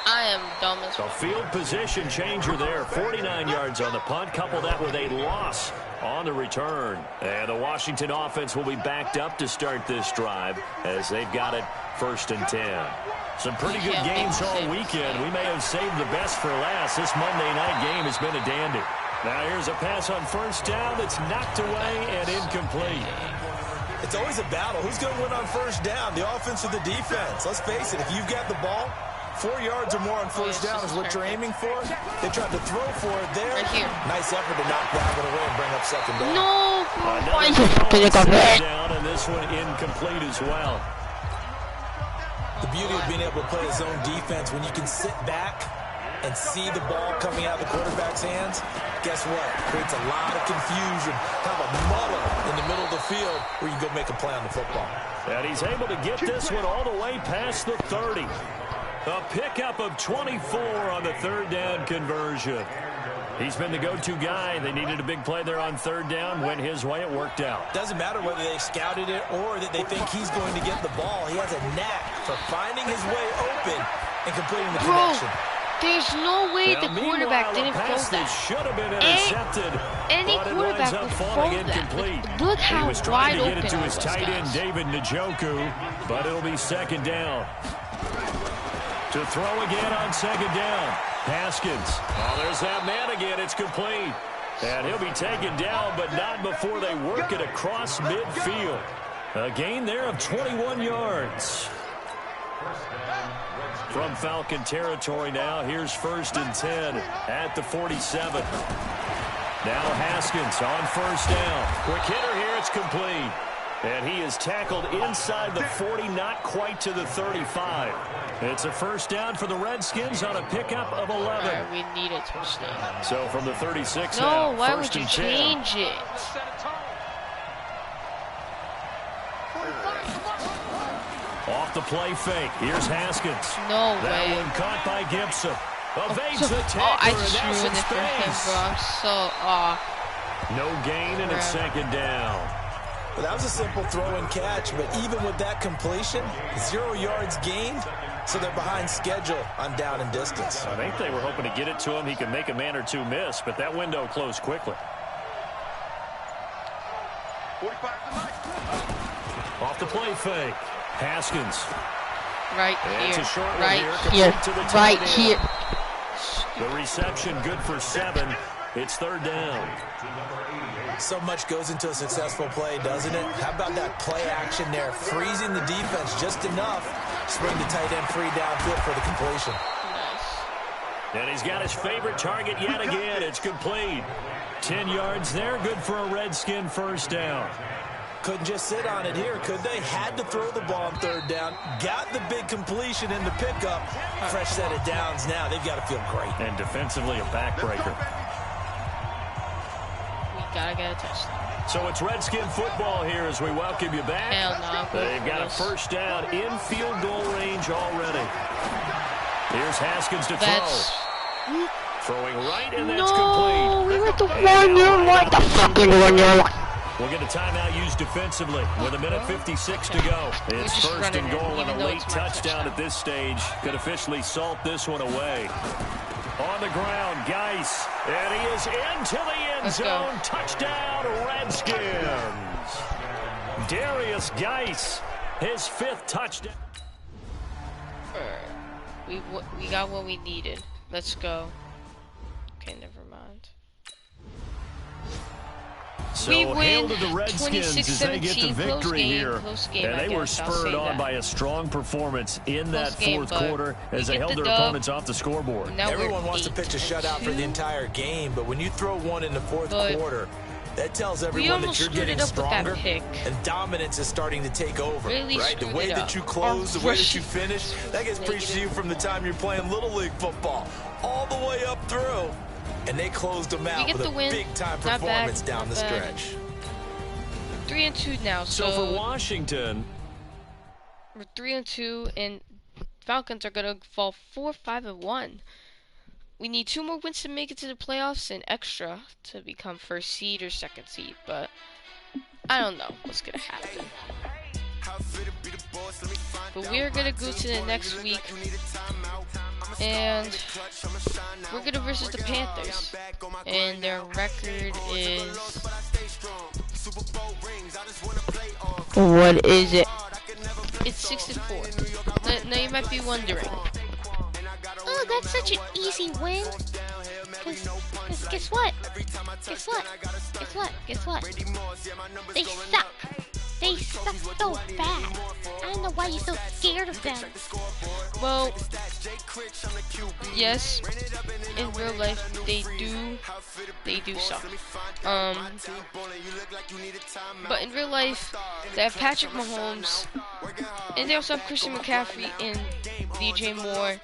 I am dumb as well. A field position changer there. 49 yards on the punt. Couple that with a loss on the return. And the Washington offense will be backed up to start this drive as they've got it 1st and 10. Some pretty good games all weekend. We may have saved the best for last. This Monday night game has been a dandy. Now here's a pass on 1st down that's knocked away and incomplete. It's always a battle. Who's going to win on 1st down, the offense or the defense? Let's face it, if you've got the ball, 4 yards or more on first down is what you're aiming for. They tried to throw for it there. Right here. Nice effort to knock that one away and bring up second down. No, why down, and this one incomplete as well. The beauty of being able to play a zone defense, when you can sit back and see the ball coming out of the quarterback's hands, guess what? Creates a lot of confusion, kind of a muddle in the middle of the field where you go make a play on the football. And he's able to get this one all the way past the 30. A pickup of 24 on the third down conversion. He's been the go-to guy. They needed a big play there on third down. Went his way. It worked out. Doesn't matter whether they scouted it or that they think he's going to get the ball. He has a knack for finding his way open and completing the connection. There's no way the quarterback didn't throw that. Should have been intercepted. Any quarterback would throw that. Look how wide open it was. He was trying to get it to his tight end, guys. David Njoku, but it'll be second down. To throw again on second down. Haskins. Oh, there's that man again. It's complete. And he'll be taken down, but not before they work it across midfield. A gain there of 21 yards. From Falcon territory now, here's 1st and 10 at the 47. Now Haskins on first down. Quick hitter here, it's complete. And he is tackled inside the 40, not quite to the 35. It's a first down for the Redskins on a pickup of 11. Right, we need a touchdown. So from the 36 no, now, why first would you and change 10. it? Off the play fake. Here's Haskins. No that way. One caught by Gibson. Evades the tackler, I just and that's ruined in it for him, space. bro. I'm so, No gain, and it's second down. Well, that was a simple throw and catch, but even with that completion, 0 yards gained, so they're behind schedule on down and distance. I think they were hoping to get it to him. He could make a man or two miss, but that window closed quickly. Off the play fake. Haskins. right It's here. a short one Right here. here. To the Right tight here. end. The reception good for 7. It's third down. So much goes into a successful play, doesn't it? How about that play action there? Freezing the defense just enough to spring the tight end free downfield for the completion. And he's got his favorite target yet again. It's complete. 10 yards there. Good for a Redskin first down. Couldn't just sit on it here, could they? Had to throw the ball on third down. Got the big completion in the pickup. Fresh set of downs now. They've got to feel great. And defensively a backbreaker. Gotta get a touchdown. So it's Redskin football here as we welcome you back. Hell no. They've got a first down in field goal range already. Here's Haskins to throw. Throwing right, and that's complete. No, we were at the 1 year line. The fucking 1 year line. We'll get a timeout used defensively with a minute 56 to go. It's first and goal and a late touchdown at this stage. Could officially salt this one away. On the ground, Geis, and he is into the end zone. Touchdown, Redskins. Darius Geis, his 5th touchdown. We got what we needed. Let's go. Okay, never mind. So we win hail to the Redskins as they get the 26-17, victory here. game, And they were spurred on by a strong performance in that fourth quarter as they held their opponents off the scoreboard. Everyone wants to pitch a shutout for the entire game, but when you throw one in the fourth quarter, that tells everyone that you're getting stronger and dominance is starting to take over, right? The way that you close, the way that you finish, that gets preached to you from the time you're playing Little League football all the way up through. And they closed them out with a big-time performance down the stretch. 3-2 now. So for Washington, we're 3-2, and Falcons are gonna fall 4-5-1. We need 2 more wins to make it to the playoffs and extra to become 1st seed or 2nd seed. But I don't know what's gonna happen. But we're gonna go to the next week, and we're gonna versus the Panthers, and their record is, what is it? It's 6-4. Now you might be wondering, oh, that's such an easy win. Cause guess what? Guess what? Guess what? Guess what? They suck. They suck so bad. I don't know why you're so scared of them. Well, yes, in real life they do suck. But in real life they have Patrick Mahomes, and they also have Christian McCaffrey and DJ Moore.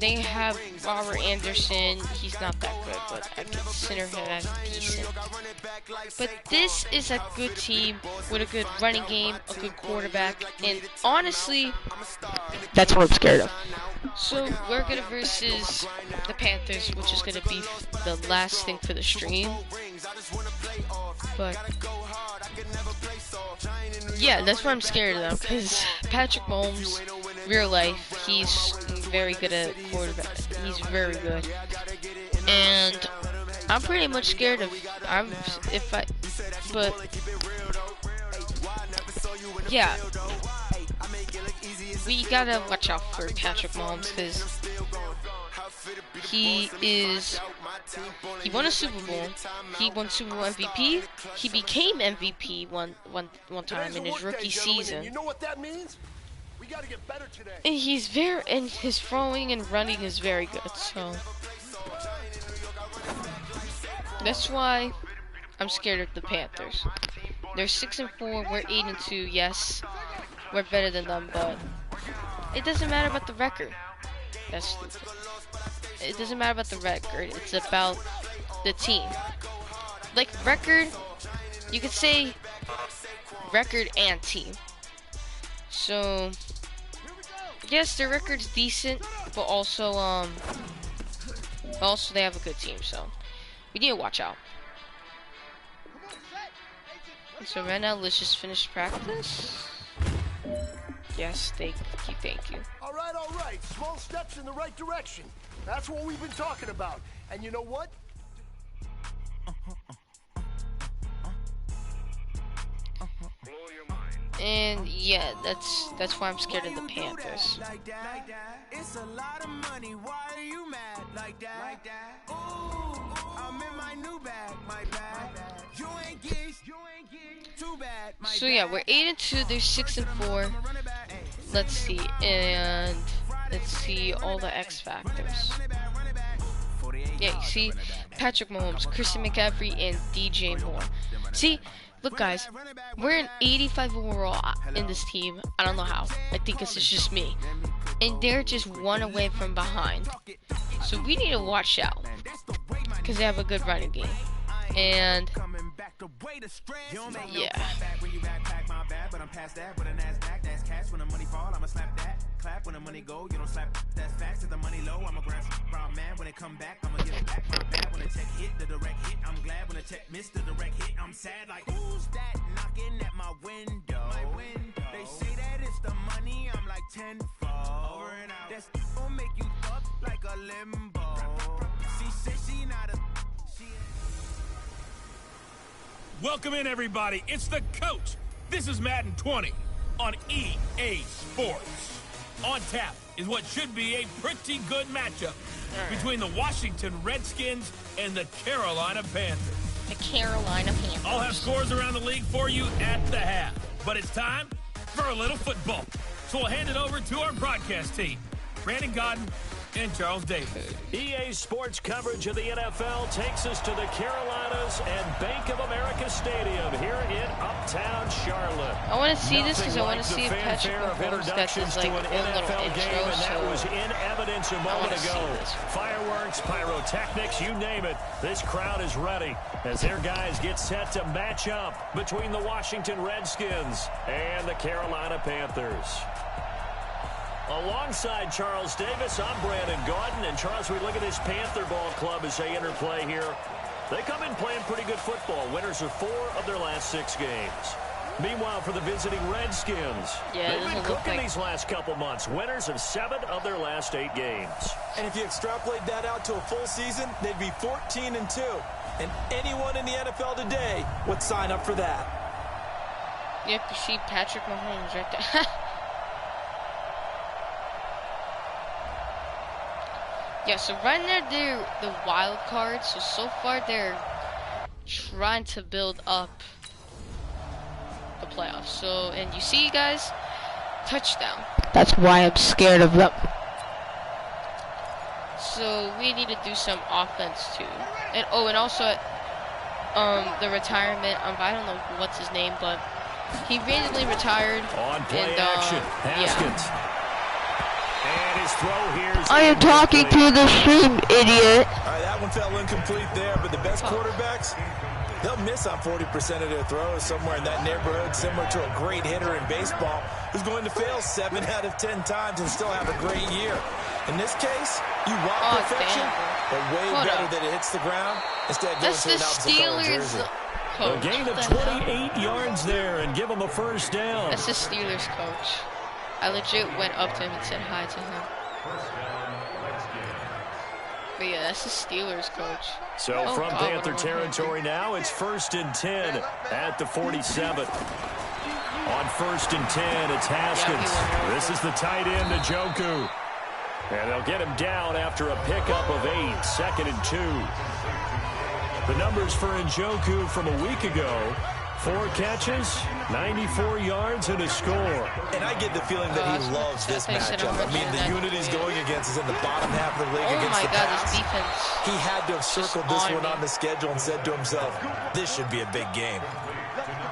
They have Robert Anderson. He's not that good, but I consider him as decent. But this is a good team with a good running game, a good quarterback, and honestly, that's what I'm scared of. So we're gonna versus the Panthers, which is gonna be the last thing for the stream. But yeah, that's what I'm scared of, because Patrick Mahomes, real life, he's very good at quarterback. He's very good, and I'm pretty much scared of. But yeah, we gotta watch out for Patrick Mahomes, because he won a Super Bowl. He won Super Bowl MVP. He became MVP one time in his rookie season. You know what that means? We gotta get better today. And and his throwing and running is very good. So that's why I'm scared of the Panthers. They're 6-4. We're 8-2. Yes, we're better than them, but it doesn't matter about the record. That's stupid. It doesn't matter about the record. It's about the team. Like record, you could say record and team. So yes, their record's decent, but also they have a good team. So we need to watch out. So right now, let's just finish practice. Yes, thank you. All right. Small steps in the right direction. That's what we've been talking about. And you know what? And yeah, that's why I'm scared of the Panthers. It's a lot of money. Why are you mad like that? Ooh, I'm in my new bag, my bag. You ain't get too bad. So yeah, we're 8-2. They're 6-4. Let's see, and let's see all the X factors. Yeah, you see Patrick Mahomes, Christian McCaffrey, and DJ Moore. See, look guys, we're an 85 overall in this team. I don't know how. I think it's just me. And they're just one away from behind. So we need to watch out, because they have a good running game. And yeah. When the money go, you don't slap. That's facts. If the money low, I'm a grand man. When it come back, I'ma get it back. My bad. When the check hit, the direct hit. I'm glad when the check missed the direct hit. I'm sad like who's that knocking at my window? They say that it's the money. I'm like tenfold. Over and out. That's gonna make you up like a limbo. She said she not a. Welcome in, everybody. It's the coach. This is Madden 20 on EA Sports. On tap is what should be a pretty good matchup between the Washington Redskins and the Carolina Panthers. The Carolina Panthers. I'll have scores around the league for you at the half. But it's time for a little football. So we'll hand it over to our broadcast team, Brandon Godden and Charles Davis. EA Sports coverage of the NFL takes us to the Carolinas and Bank of America Stadium here in Uptown Charlotte. I want to see this because I want to see if Patrick Mahomes got this like a little intro. And that was in evidence a moment ago. Fireworks, pyrotechnics, you name it. This crowd is ready as their guys get set to match up between the Washington Redskins and the Carolina Panthers. Alongside Charles Davis, I'm Brandon Gaudin. And Charles, we look at this Panther ball club as they enter play here. They come in playing pretty good football. Winners of 4 of their last 6 games. Meanwhile, for the visiting Redskins, they've been cooking these last couple months. Winners of 7 of their last 8 games. And if you extrapolate that out to a full season, they'd be 14-2. And anyone in the NFL today would sign up for that. Yep, you see Patrick Mahomes right there. Yeah, so right now they're the wild card. So far they're trying to build up the playoffs. So, and you see, guys, touchdown. That's why I'm scared of them. so we need to do some offense too. And and also the retirement. I don't know what's his name, but he recently retired. On play action, Haskins. Yeah. And his throw here. I am talking to the stream, idiot. All right, that one fell incomplete there, but the best quarterbacks, they'll miss on 40% of their throws somewhere in that neighborhood, similar to a great hitter in baseball who's going to fail 7 out of 10 times and still have a great year. In this case, you want perfection, but way better that it hits the ground instead of going to an opposite color jersey. A gain of 28 yards there and give him a first down. That's the Steelers coach. I legit went up to him and said hi to him. But yeah, that's the Steelers coach. So from Panther territory now, it's 1st and 10 at the 47. On 1st and 10, it's Haskins. This is the tight end, Njoku. And they'll get him down after a pickup of 8, 2nd and 2. The numbers for Njoku from a week ago: 4 catches, 94 yards, and a score. And I get the feeling that he loves this matchup. I mean, the unit he's going against is in the bottom half of the league against the pass. This defense. He had to have circled this one on the schedule and said to himself, this should be a big game.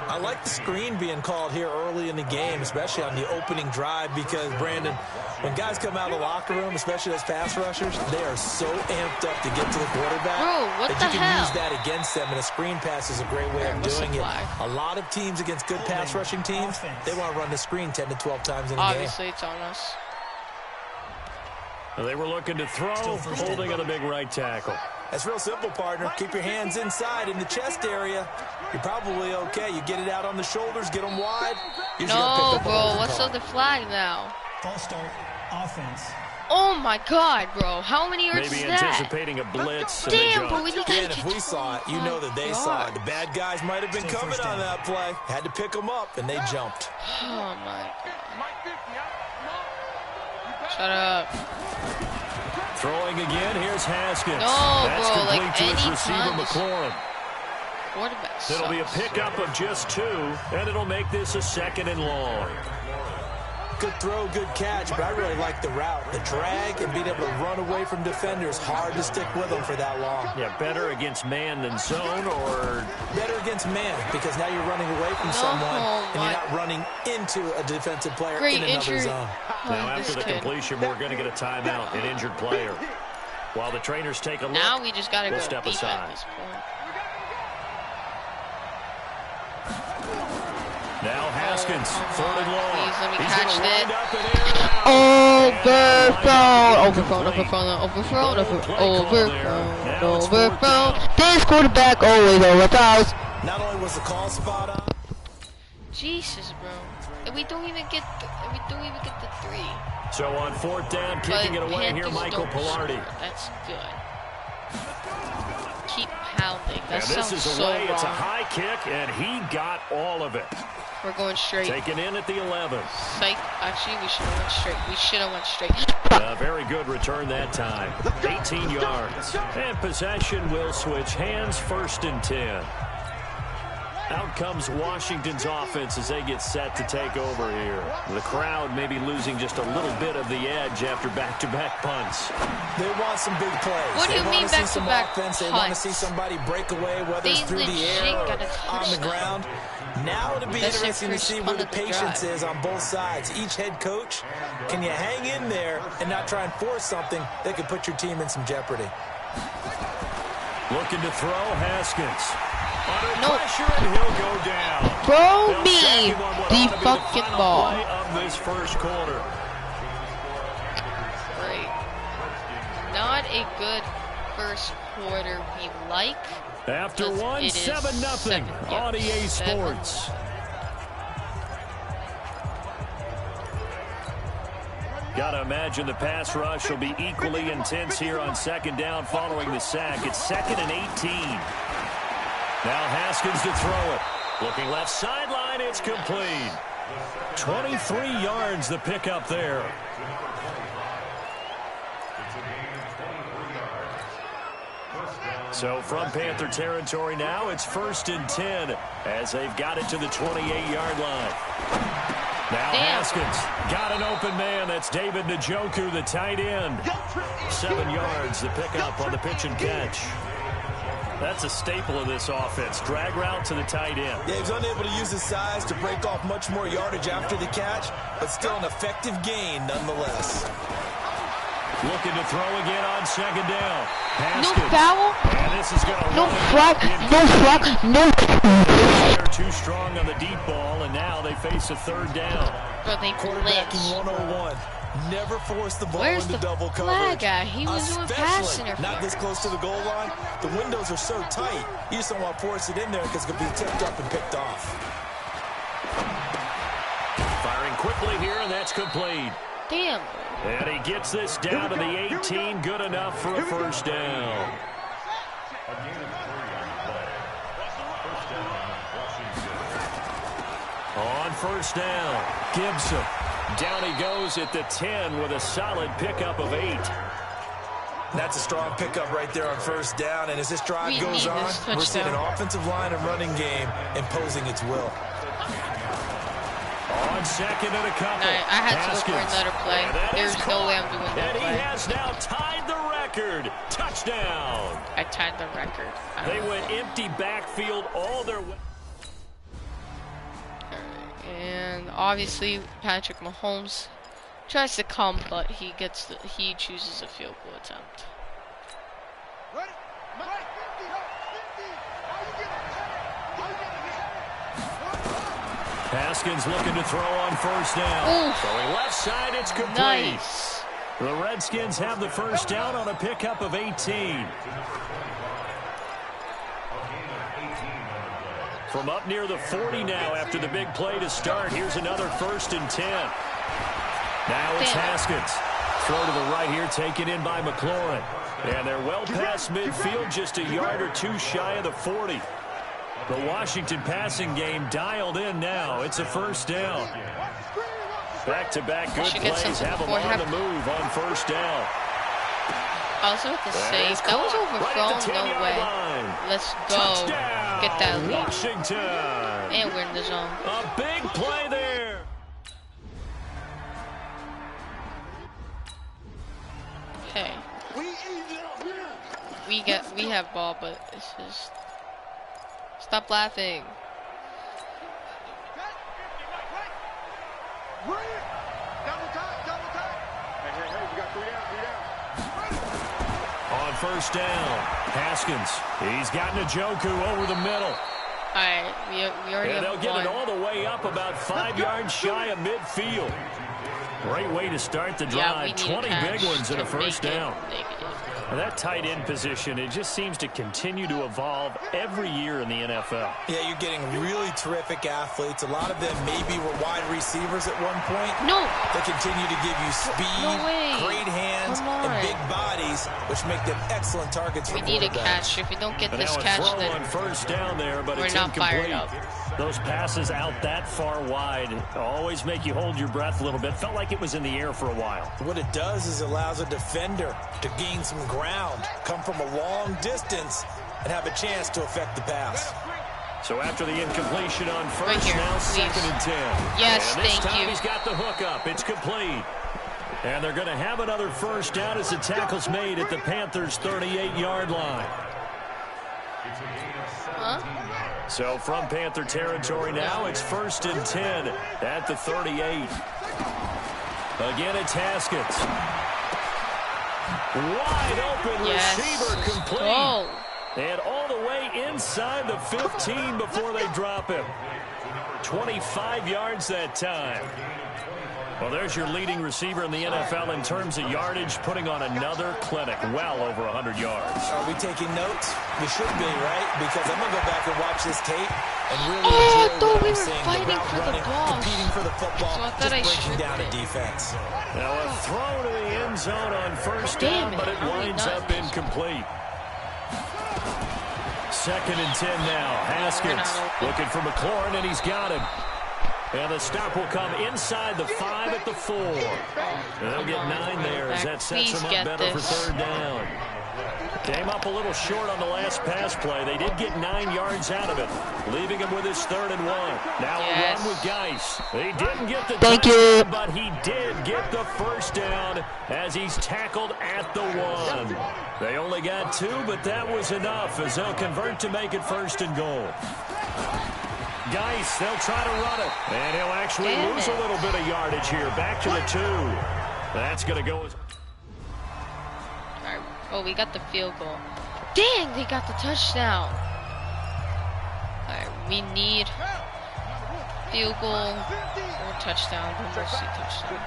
I like the screen being called here early in the game, especially on the opening drive, because, Brandon, when guys come out of the locker room, especially those pass rushers, they are so amped up to get to the quarterback that you can use that against them, and a screen pass is a great way of doing it. A lot of teams against good pass rushing teams, they want to run the screen 10 to 12 times in a game. Obviously, it's on us. They were looking to throw, holding at a big right tackle. That's real simple, partner. Keep your hands inside in the chest area. You're probably okay. You get it out on the shoulders, get them wide. No, bro. What's up the flag now? False start. Offense. Oh, my God, bro. How many yards is that? Maybe anticipating a blitz. Damn, bro. Again, if we saw it, you know that they saw it. The bad guys might have been coming on that play. Had to pick them up, and they jumped. Oh, my God. Shut up. Throwing again, here's Haskins. No, that's bro, complete like to his any receiver, time McLaurin. Quarterback It'll be a sucks. pickup of just 2, and it'll make this a 2nd and long. Good throw, good catch, but I really like the route. The drag and being able to run away from defenders, hard to stick with them for that long. Yeah, better against man than zone, or? Better against man, because now you're running away from someone, and you're not running into a defensive player in another zone. Now after the completion, we're going to get a timeout, an injured player. While the trainers take a look, now we just got to go step deep aside. at this point. Now Haskins, 3rd and long. Please let me He's catch wind it. up and Overthrown. This quarterback always overthrows. Not only was the call spot on. Jesus, bro. And we don't even get the 3. So on 4th down, kicking it away here, Michael Pilardi. That's good. Keep pounding. That and this sounds is so away. wrong. It's a high kick, and he got all of it. We're going straight. Taken in at the 11. Psych. Actually, we should have went straight. We should have went straight. Very good return that time. 18 yards. And possession will switch hands, 1st and 10. Out comes Washington's offense as they get set to take over here. The crowd may be losing just a little bit of the edge after back-to-back punts. They want some big plays. What do you mean back-to-back punts? They want to see somebody break away, whether it's through the air or on the ground. Now it'll be interesting to see where the patience is on both sides. Each head coach, can you hang in there and not try and force something that could put your team in some jeopardy? Looking to throw, Haskins. Under pressure, and he'll go down. Throw me the fucking ball. Play of this first quarter. Great. Not a good first quarter we like. After one, 7-0 on EA Sports. Gotta imagine the pass rush will be equally intense here on 2nd down following the sack. It's 2nd and 18. Now Haskins to throw it. Looking left sideline, it's complete. 23 yards the pickup there. So from Panther territory now, it's 1st and 10 as they've got it to the 28-yard line. Now Haskins got an open man. That's David Njoku, the tight end. 7 yards, the pickup on the pitch and catch. That's a staple of this offense. Drag route to the tight end. Yeah, he was unable to use his size to break off much more yardage after the catch, but still an effective gain nonetheless. Looking to throw again on second down. Haskins. No foul. And this is going to no flag. No flag. No. They're too strong on the deep ball, and now they face a third down. But they quarterbacking 101. Never force the ball Where's into the double coverage. flag at? He was doing pass interference. Not this close to the goal line. The windows are so tight. You just don't want to force it in there because it could be tipped up and picked off. Firing quickly here, and that's complete. Damn. And he gets this down to the 18. Good enough for a first down. On first down, Gibson. Down he goes at the 10 with a solid pickup of 8. That's a strong pickup right there on first down. And as this drive goes on, we're seeing an offensive line and running game imposing its will. On second and a couple. I had to go for another play. There's no way I'm doing that play. And he has now tied the record. Touchdown. I tied the record. They went empty backfield all their way. And obviously Patrick Mahomes tries to come, but he chooses a field goal attempt. Haskins looking to throw on first down. Oof. Throwing left side, it's complete. Nice. The Redskins have the first down on a pickup of 18. From up near the 40 now after the big play to start. Here's another 1st and 10. Now it's Haskins. Throw to the right here, taken in by McLaurin. And they're well past midfield, just a yard or two shy of the 40. The Washington passing game dialed in now. It's a first down. Back-to-back good plays have them on the move on first down. I was about to say, if that was overthrown, no way. Let's go. Touchdown, get that lead. Washington. And we're in the zone. A big play there. Okay. We have ball, but it's just stop laughing. On first down, Haskins. He's got Njoku over the middle. All right, we already and have they'll get it all the way up about 5 yards shy of midfield. Great way to start the drive. 20 big ones and a first down. And that tight end position, it just seems to continue to evolve every year in the NFL. Yeah, you're getting really terrific athletes. A lot of them maybe were wide receivers at one point. No. They continue to give you speed, great hands, and big bodies, which make them excellent targets for We need a catch. If we don't get this catch, then on first down there, but we're it's not incomplete. fired up. Those passes out that far wide always make you hold your breath a little bit. Felt like it was in the air for a while. What it does is allows a defender to gain some ground, come from a long distance, and have a chance to affect the pass. So after the incompletion on first, right here, now please. 2nd and 10. Yes, and this thank time you. He's got the hook up. It's complete. And they're going to have another first down as the tackle's made at the Panthers' 38-yard line. Huh? So from Panther territory now, it's 1st and 10 at the 38. Again, it's Haskins. Wide open receiver complete. And all the way inside the 15 before they drop him. 25 yards that time. Well, there's your leading receiver in the NFL in terms of yardage, putting on another clinic, well over 100 yards. Are we taking notes? We should be, right? Because I'm going to go back and watch this tape and really enjoy what I'm seeing. The route running, competing for the football, just breaking down a defense. Now a throw to the end zone on first down, but it winds up incomplete. 2nd and 10 now. Haskins looking for McLaurin, and he's got him. And the stop will come inside the 5 at the 4. And they'll get 9 there as that sets them up better for 3rd down. Came up a little short on the last pass play. They did get 9 yards out of it, leaving him with his 3rd and 1. Now a run with Geis. He didn't get the touchdown, but he did get the first down as he's tackled at the 1. They only got 2, but that was enough as they'll convert to make it 1st and goal. Geis, they'll try to run it, and he'll actually lose a little bit of yardage here. Back to the 2. That's going to go as... Oh, we got the field goal. Dang, they got the touchdown. Alright, we need field goal or touchdown. But mostly touchdown.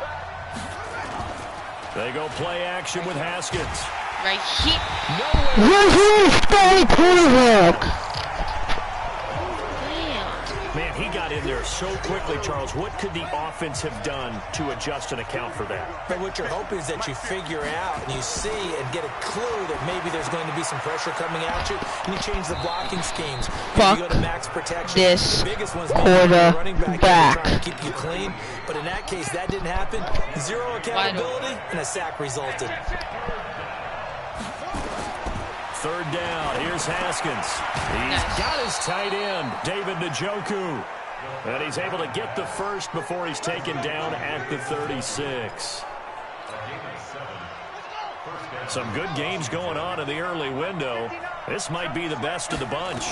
They go play action with Haskins. Right here. Man, he got in there so quickly, Charles. What could the offense have done to adjust and account for that? But what you're hoping is that you figure out and you see and get a clue that maybe there's going to be some pressure coming at you, and you change the blocking schemes. You go to max protection. This the biggest one's maybe running back trying to keep you clean. But in that case, that didn't happen. 0 accountability, and a sack resulted. 3rd down. Here's Haskins. He's got his tight end, David Njoku. And he's able to get the first before he's taken down at the 36. Some good games going on in the early window. This might be the best of the bunch.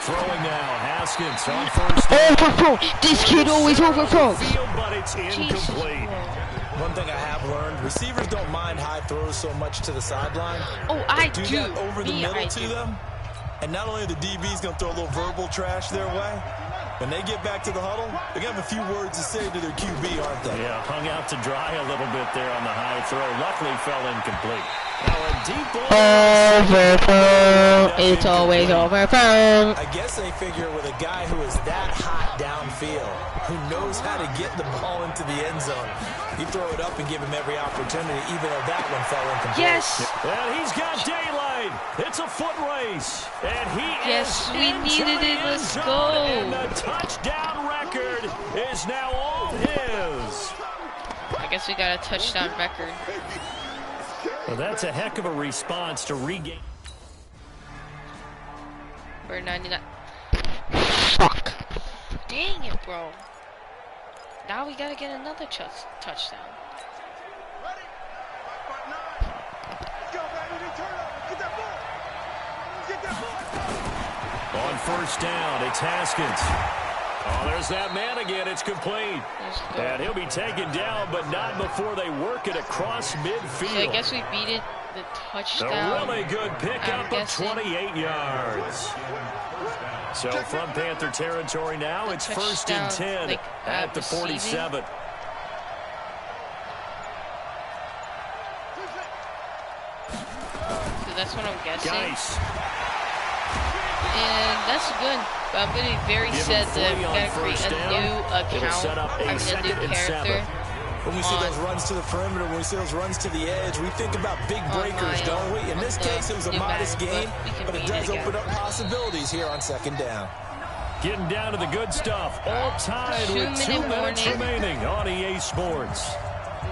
Throwing now, Haskins on 1st down. Overthrow. This kid always overthrows. But it's incomplete. One thing I have learned, receivers don't mind high throws so much to the sideline. Oh, I do. That over the middle to them. And not only are the DBs going to throw a little verbal trash their way, when they get back to the huddle, they're going to have a few words to say to their QB, aren't they? Yeah, hung out to dry a little bit there on the high throw. Luckily fell incomplete. Now a deep ball. Overthrow. It's always overthrow. I guess they figure with a guy who is that hot downfield, who knows how to get the ball into the end zone, you throw it up and give him every opportunity, even though that one fell incomplete. Yes. And he's got daylight. It's a foot race. And he we needed it. Let's go. And the touchdown record is now all his. I guess we got a touchdown record. Well, that's a heck of a response to regain. For 99. Fuck. Dang it, bro. Now we gotta get another touchdown. On 1st down, it's Haskins. Oh, there's that man again. It's complete. And he'll be taken down, but not before they work it across midfield. So I guess we beat it. The touchdown. A really good pickup of 28 yards. So from Panther territory now, it's 1st and 10 at the 47. So that's what I'm guessing. Geis. And that's good. But I'm going to be very sad that we got to create a new account. A new character. When we see those runs to the perimeter, when we see those runs to the edge, we think about big breakers, don't we? In this case, it was a modest gain, but it does open up possibilities here on 2nd down. Getting down to the good stuff. All tied with 2 minutes remaining on EA Sports.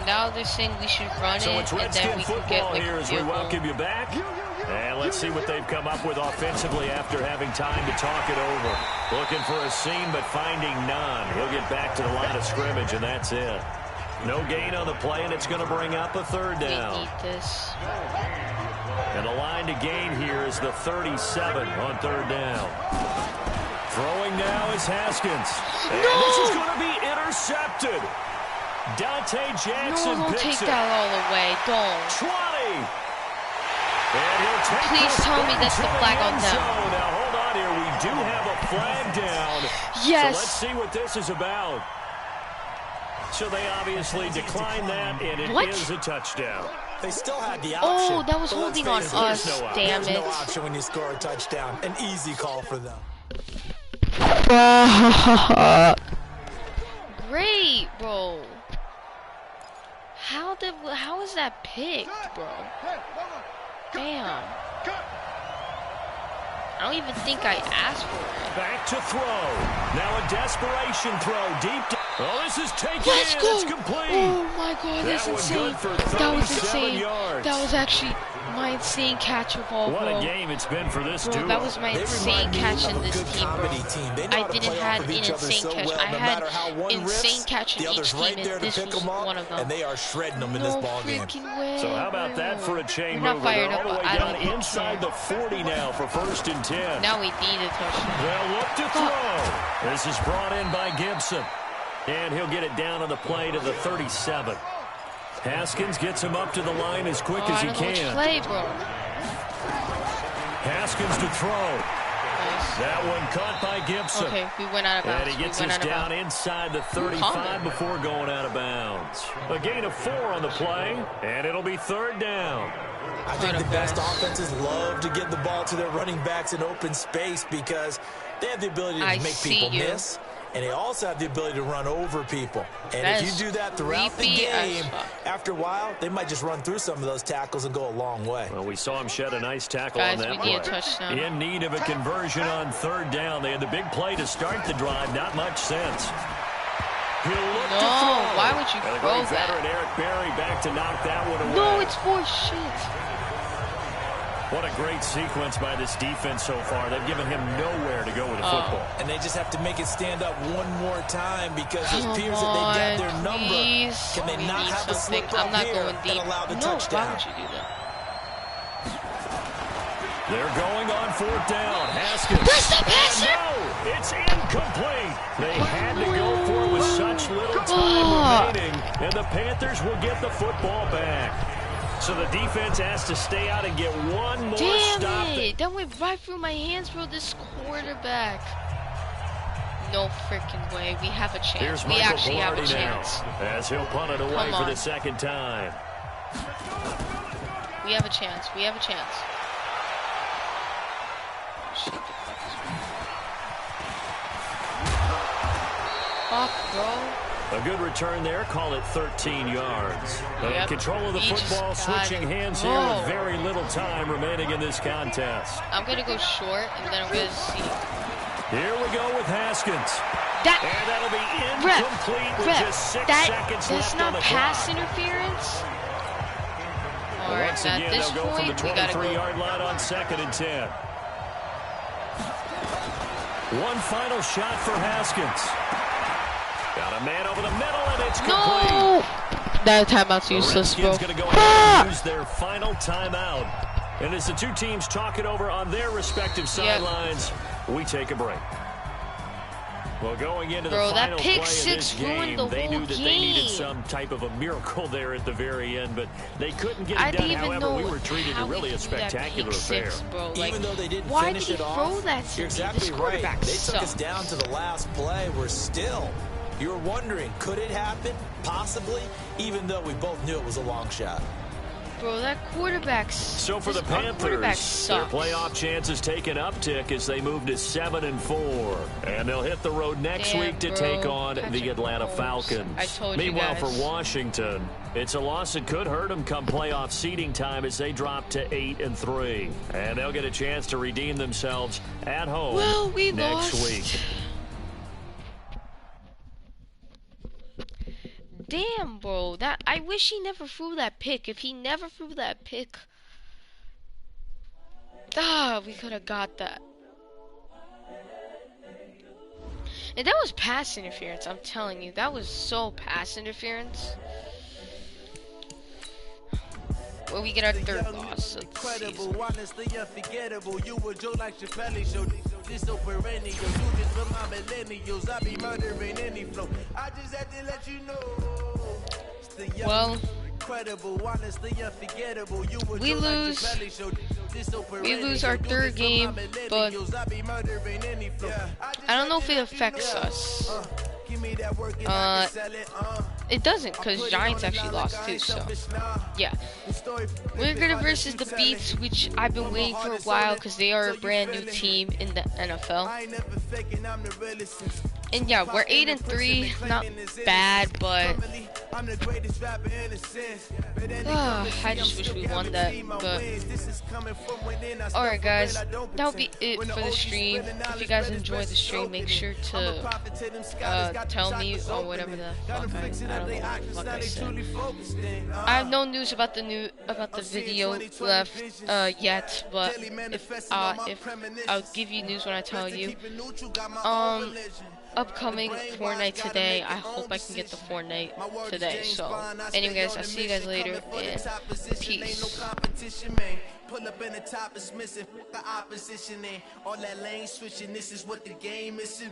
Now they're saying we should run so it, it's and then we can get like here as we welcome you back. And let's see what they've come up with offensively after having time to talk it over. Looking for a seam, but finding none. He'll get back to the line of scrimmage, and that's it. No gain on the play, and it's going to bring up a 3rd down. We need this. And the line to gain here is the 37 on 3rd down. Throwing now is Haskins. And this is going to be intercepted. Dante Jackson don't picks take that all the way. Don't. 20. And he'll take Please tell me that's the flag on them. Now hold on here. We do have a flag down. Yes. So let's see what this is about. So they obviously declined that, and it is a touchdown. They still had the Oh, option. that was holding on us. Damn it. There's no option when you score a touchdown. An easy call for them. Great, bro. How is that picked, bro? Damn. I don't even think I asked for it. Back to throw. Now a desperation throw deep. Oh, this is taken in. Let's go. It's complete. Oh my God, that's insane. That was insane. Yards. That was actually My insane catch of all, What bro. a game it's been for this Bro, duo. that was my insane catch in this team, bro. I didn't have an insane catch. I had insane catch in each team, and this was one of them. And they are shredding them in this ball game. Way, so how about that for a chain mover? They're all the way down inside the 40 now for 1st and 10. Now we need a touchdown. They'll look to throw. This is brought in by Gibson. And he'll get it down on the play to the 37. Haskins gets him up to the line as quick as he can. Play, bro. Haskins to throw. Nice. That one caught by Gibson. Okay, we went out of bounds. And he gets us down inside the 35 before going out of bounds. A gain of 4 on the play, and it'll be 3rd down. I think the best offenses love to get the ball to their running backs in open space because they have the ability to make people miss. And they also have the ability to run over people. And if you do that throughout the game, after a while, they might just run through some of those tackles and go a long way. Well, we saw him shed a nice tackle on that play. In need of a conversion on 3rd down. They had the big play to start the drive. Not much sense. He'll look to throw. Why would you throw that? Veteran Eric Berry back to knock that one away. No, it's bullshit. What a great sequence by this defense so far. They've given him nowhere to go with the football. And they just have to make it stand up one more time because it appears that they've got their number. Can they not have a slip up here and allow the touchdown? Why would you do that? They're going on 4th down. Haskins. No, it's incomplete. They had to go for it with such little time remaining, and the Panthers will get the football back. So the defense has to stay out and get one more stop. Damn it! That went right through my hands, bro. This quarterback. No freaking way. We have a chance. We actually have a chance. As he'll punt it away for the 2nd time. We have a chance. We have a chance. Shit, the fuck, bro. A good return there. Call it 13 yards. Control of the football, switching hands here with very little time remaining in this contest. I'm going to go short, and then I'm going to see. Here we go with Haskins. And that'll be incomplete with just 6 seconds left on the clock. That's not pass interference. All right, once again, they'll go from the 23-yard line on 2nd and 10. One final shot for Haskins. Got a man over the middle, and it's complete. No! That timeout's useless, bro. Going to go ahead and use their final timeout. And as the two teams talk it over on their respective sidelines, we take a break. Well, going into the final play of this game, they knew that they needed some type of a miracle there at the very end, but they couldn't get it done. However, we were treated to really a spectacular affair. Even though they didn't finish it off, you're exactly right. They took us down to the last play. We're still... You're wondering, could it happen? Possibly, even though we both knew it was a long shot. Bro, that quarterback's... So for the Panthers, their playoff chances take an uptick as they move to 7-4. And they'll hit the road next week to take on the Atlanta Falcons. Meanwhile, for Washington, it's a loss that could hurt them come playoff seeding time as they drop to 8-3. And they'll get a chance to redeem themselves at home next week. Damn, bro. I wish he never threw that pick. If he never threw that pick, we could have got that. And that was pass interference, I'm telling you. That was so pass interference. Well, we get our 3rd loss of the season. Well, we lose our 3rd game, but I don't know if it affects us. It doesn't, because Giants actually lost too, so yeah. We're gonna versus the Beats, which I've been waiting for a while because they are a brand new team in the NFL. And yeah, we're 8-3, not bad, but I just wish we won that. But alright guys, that'll be it for the stream. If you guys enjoyed the stream, make sure to tell me or whatever the fuck I don't know what I said. I have no news about the video left yet, but if I'll give you news when I tell you. Upcoming Fortnite today. I hope I can get the Fortnite today. So, anyway guys, I'll see you guys later, and peace. Pull up in the top is missing, the opposition in all that lane switching. This is what the game is.